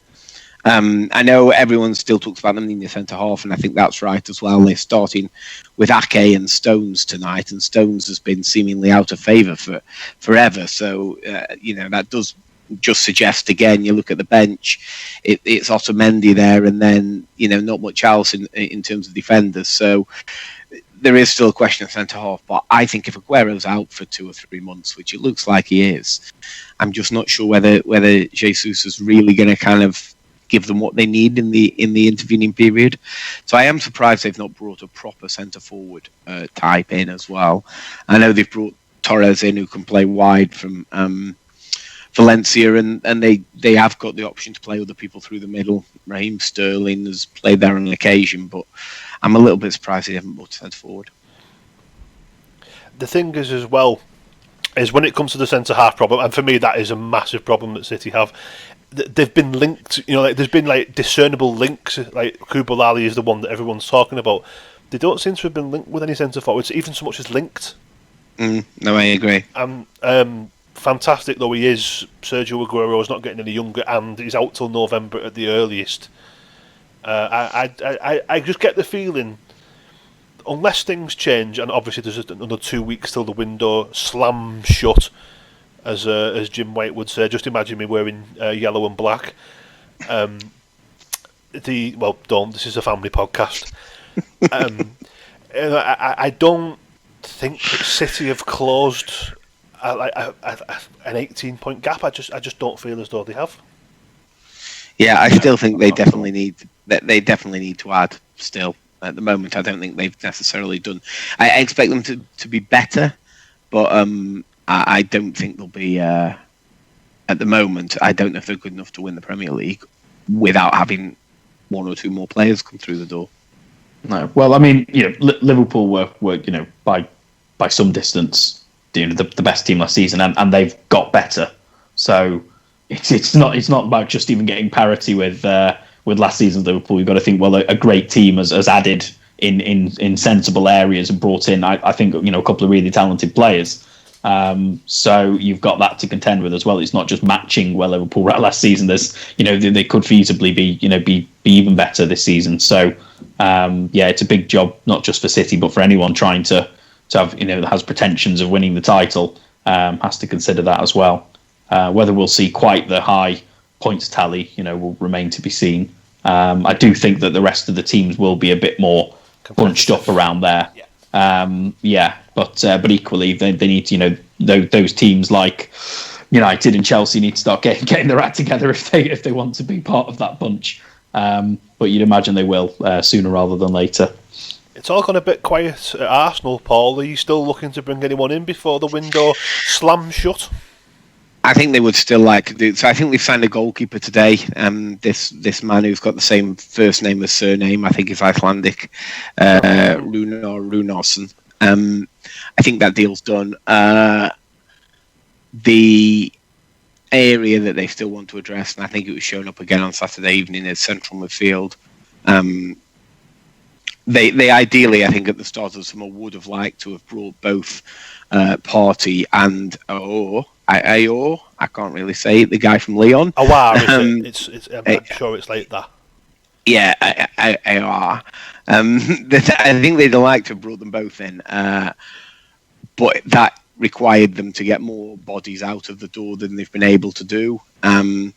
I know everyone still talks about them in the centre half, and I think that's right as well. They're starting with Ake and Stones tonight, and Stones has been seemingly out of favour for forever. So that does just suggest again. You look at the bench, it's Otamendi there, and then not much else in terms of defenders. So there is still a question of centre half, but I think if Aguero's out for 2 or 3 months, which it looks like he is, I'm just not sure whether Jesus is really going to kind of give them what they need in the intervening period. So I am surprised they've not brought a proper centre forward type in as well. I know they've brought Torres in who can play wide from Valencia, and they have got the option to play other people through the middle. Raheem Sterling has played there on occasion, but I'm a little bit surprised they haven't brought a centre forward. The thing is as well is when it comes to the centre half problem, and for me that is a massive problem that City have. They've been linked, there's been like discernible links. Like Koulibaly is the one that everyone's talking about. They don't seem to have been linked with any centre forwards, even so much as linked. No, I agree. Fantastic though he is, Sergio Aguero is not getting any younger, and he's out till November at the earliest. I just get the feeling, unless things change, and obviously there's another 2 weeks till the window slams shut. As Jim White would say, just imagine me wearing yellow and black. Don't. This is a family podcast. I don't think that City have closed an 18-point gap. I just don't feel as though they have. Yeah, I still think they definitely need to add. Still, at the moment, I don't think they've necessarily done. I expect them to be better, but I don't think they'll be, at the moment, I don't know if they're good enough to win the Premier League without having 1 or 2 more players come through the door. No. Well, I mean, Liverpool were by some distance, the best team last season, and they've got better. So it's not about just even getting parity with last season's Liverpool. You've got to think, well, a great team has added in sensible areas and brought in, I think, a couple of really talented players. So you've got that to contend with as well. It's not just matching where Liverpool were at last season. There's, they could feasibly be even better this season. So, it's a big job, not just for City, but for anyone trying to have, that has pretensions of winning the title, has to consider that as well. Whether we'll see quite the high points tally, will remain to be seen. I do think that the rest of the teams will be a bit more bunched up around there. But equally they need those teams like United and Chelsea need to start getting their act together if they want to be part of that bunch. But you'd imagine they will sooner rather than later. It's all gone a bit quiet at Arsenal, Paul. Are you still looking to bring anyone in before the window slams shut? I think they would still like to do. So I think we've signed a goalkeeper today. This man who's got the same first name as surname, I think is Icelandic, Runarsson. I think that deal's done. The area that they still want to address, and I think it was shown up again on Saturday evening, is central midfield. They ideally, I think, at the start of the summer would have liked to have brought both Partey and Ayor. I can't really say it. The guy from Lyon. Awar, is it? I'm sure it's like that. Yeah, Ayor. I think they'd have liked to have brought them both in, but that required them to get more bodies out of the door than they've been able to do. I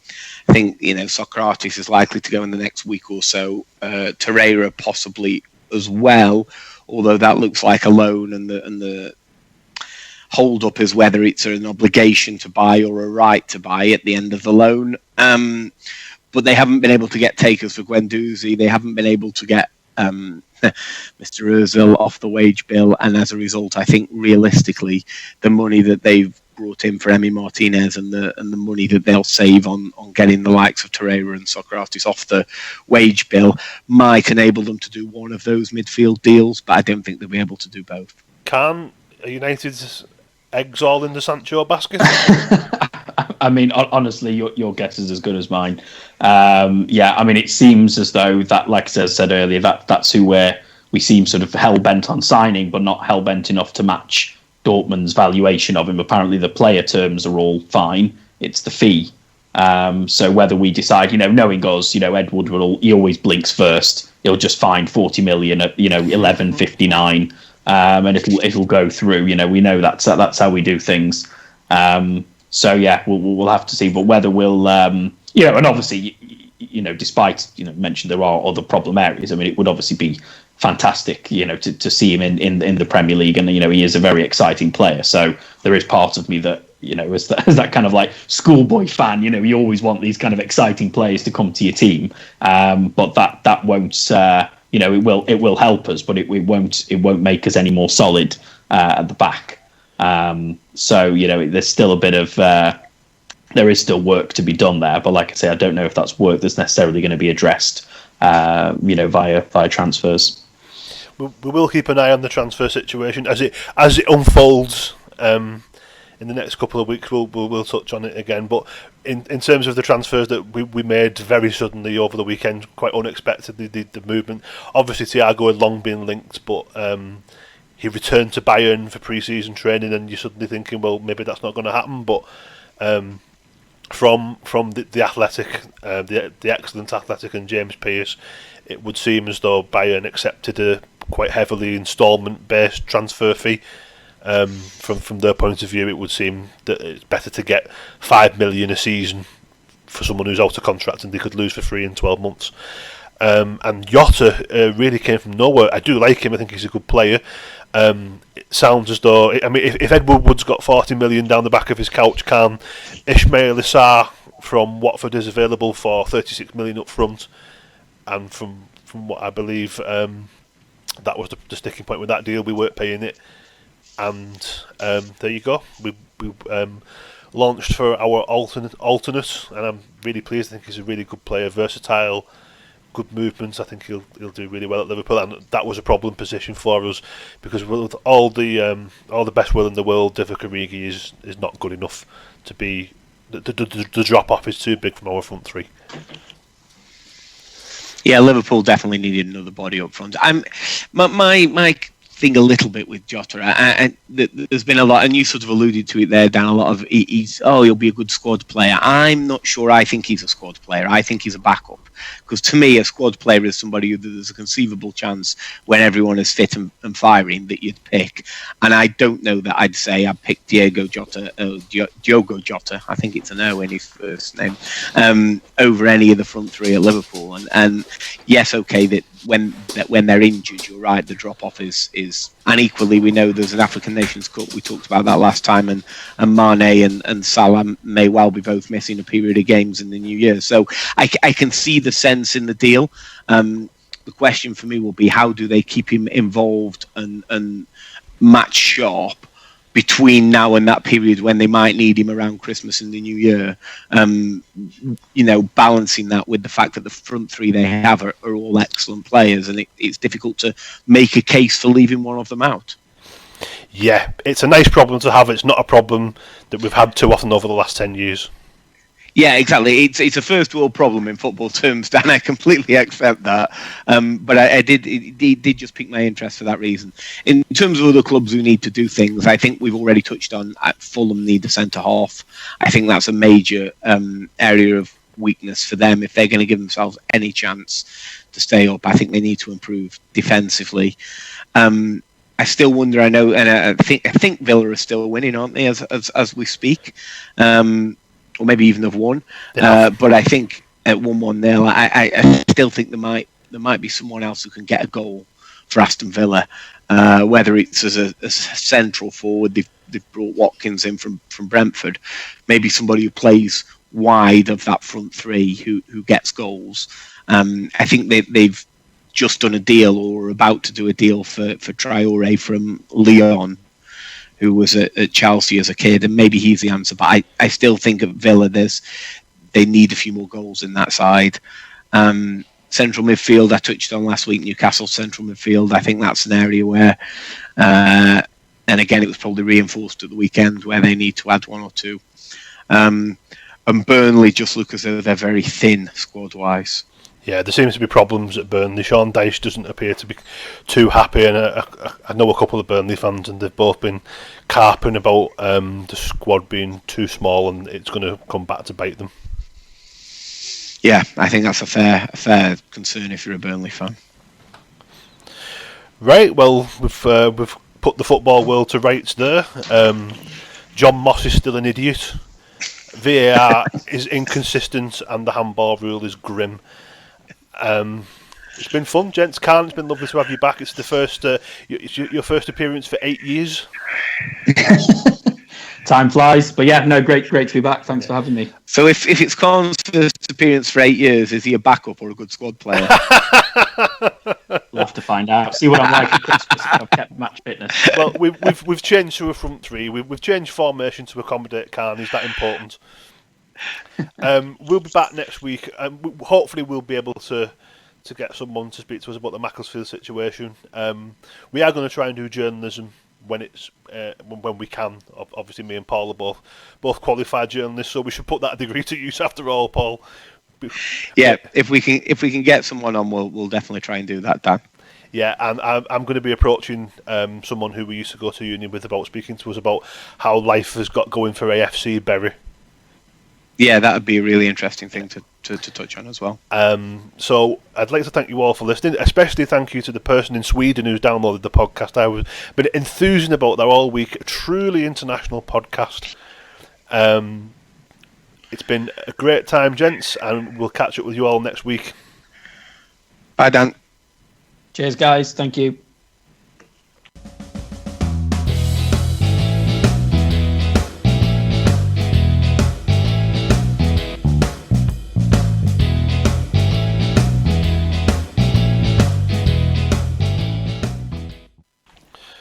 think Socrates is likely to go in the next week or so. Torreira possibly as well, although that looks like a loan, and the hold up is whether it's an obligation to buy or a right to buy at the end of the loan. But they haven't been able to get takers for Guendouzi. They haven't been able to get Mr. Ozil off the wage bill, and as a result, I think realistically, the money that they've brought in for Emi Martinez and the money that they'll save on getting the likes of Torreira and Socrates off the wage bill might enable them to do one of those midfield deals, but I don't think they'll be able to do both. Kaan, are United's eggs all in the Sancho basket? I mean, honestly, your guess is as good as mine. Yeah, I mean, it seems as though that, like I said earlier, that's who we seem sort of hell-bent on signing, but not hell-bent enough to match Dortmund's valuation of him. Apparently, the player terms are all fine. It's the fee. So whether we decide, knowing us, Ed Woodward, he always blinks first. He'll just find 40 million at 11.59, and it'll go through. We know that's how we do things. So yeah, we'll have to see. But whether we'll, and obviously, despite mentioned there are other problem areas. I mean, it would obviously be fantastic, to see him in the Premier League, and he is a very exciting player. So there is part of me that as that kind of like schoolboy fan, you always want these kind of exciting players to come to your team. But that won't, it will help us, but it won't make us any more solid at the back. So there's still a bit of there is still work to be done there, but like I say, I don't know if that's work that's necessarily going to be addressed via transfers. We will keep an eye on the transfer situation as it unfolds in the next couple of weeks. We'll touch on it again, but in terms of the transfers that we made very suddenly over the weekend, quite unexpectedly, the movement. Obviously, Thiago had long been linked, but he returned to Bayern for pre-season training, and you're suddenly thinking, well, maybe that's not going to happen. But from the Athletic, the excellent Athletic and James Pearce, it would seem as though Bayern accepted a quite heavily instalment-based transfer fee. From their point of view, it would seem that it's better to get 5 million a season for someone who's out of contract and they could lose for free in 12 months. And Jota really came from nowhere. I do like him. I think he's a good player. It sounds as though, if Ed Woodward's got 40 million down the back of his couch, can Ismail Issar from Watford is available for 36 million up front, and from what I believe, that was the sticking point with that deal. We weren't paying it, and there you go. We launched for our alternate, and I'm really pleased. I think he's a really good player, versatile, good movements. I think he'll do really well at Liverpool, and that was a problem position for us because with all the best will in the world, Divock Origi is not good enough to be. The drop off is too big from our front three. Yeah, Liverpool definitely needed another body up front. My thing a little bit with Jota, there's been a lot, and you sort of alluded to it there, Dan, a lot of he'll be a good squad player. I'm not sure I think he's a squad player. I think he's a backup, because to me a squad player is somebody who there's a conceivable chance when everyone is fit and firing that you'd pick, and I don't know that I'd say I'd pick Diogo Jota, I think it's an O in his first name, over any of the front three at Liverpool. And yes, okay, that when they're injured, you're right, the drop off is. And equally, we know there's an African Nations Cup. We talked about that last time, and Mane and Salah may well be both missing a period of games in the new year. So I can see the sense in the deal. The question for me will be, how do they keep him involved and match sharp between now and that period when they might need him around Christmas and the New Year? Balancing that with the fact that the front three they have are all excellent players, and it's difficult to make a case for leaving one of them out. Yeah, it's a nice problem to have. It's not a problem that we've had too often over the last 10 years. Yeah, exactly. It's a first world problem in football terms, Dan. I completely accept that. But it did just pique my interest for that reason. In terms of other clubs who need to do things, I think we've already touched on Fulham need a centre half. I think that's a major area of weakness for them. If they're going to give themselves any chance to stay up, I think they need to improve defensively. I still wonder. I know, and I think Villa are still winning, aren't they, as we speak? Or maybe even have won. But I think at 1-1-0, I still think there might be someone else who can get a goal for Aston Villa. Whether it's as a central forward, they've brought Watkins in from Brentford. Maybe somebody who plays wide of that front three who gets goals. I think they've just done a deal or are about to do a deal for Traore from Lyon, who was at Chelsea as a kid, and maybe he's the answer. But I still think at Villa, they need a few more goals in that side. Central midfield, I touched on last week, Newcastle central midfield. I think that's an area where, and again, it was probably reinforced at the weekend, where they need to add one or two. And Burnley just look as though they're very thin squad-wise. Yeah, there seems to be problems at Burnley. Sean Dyche doesn't appear to be too happy, and I know a couple of Burnley fans, and they've both been carping about the squad being too small, and it's going to come back to bite them. Yeah, I think that's a fair concern if you're a Burnley fan. Right, well, we've put the football world to rights there. John Moss is still an idiot. VAR is inconsistent, and the handball rule is grim. It's been fun, gents. Kaan, it's been lovely to have you back. It's the first, it's your first appearance for 8 years. Time flies, but yeah, no, great to be back. Thanks for having me. So if it's Kaan's first appearance for 8 years, is he a backup or a good squad player? We'll have to find out. See what I'm like at Christmas. I've kept match fitness. Well, we've changed to a front three. We've changed formation to accommodate Kaan. Is that important? We'll be back next week. Hopefully, we'll be able to get someone to speak to us about the Macclesfield situation. We are going to try and do journalism when we can. Obviously, me and Paul are both qualified journalists, so we should put that degree to use after all, Paul. Yeah, if we can get someone on, we'll definitely try and do that, Dan. Yeah, and I'm going to be approaching someone who we used to go to uni with about speaking to us about how life has got going for AFC Bury. Yeah, that would be a really interesting thing to touch on as well. So I'd like to thank you all for listening. Especially thank you to the person in Sweden who's downloaded the podcast. I was been enthusing about that all week. A truly international podcast. It's been a great time, gents, and we'll catch up with you all next week. Bye, Dan. Cheers, guys. Thank you.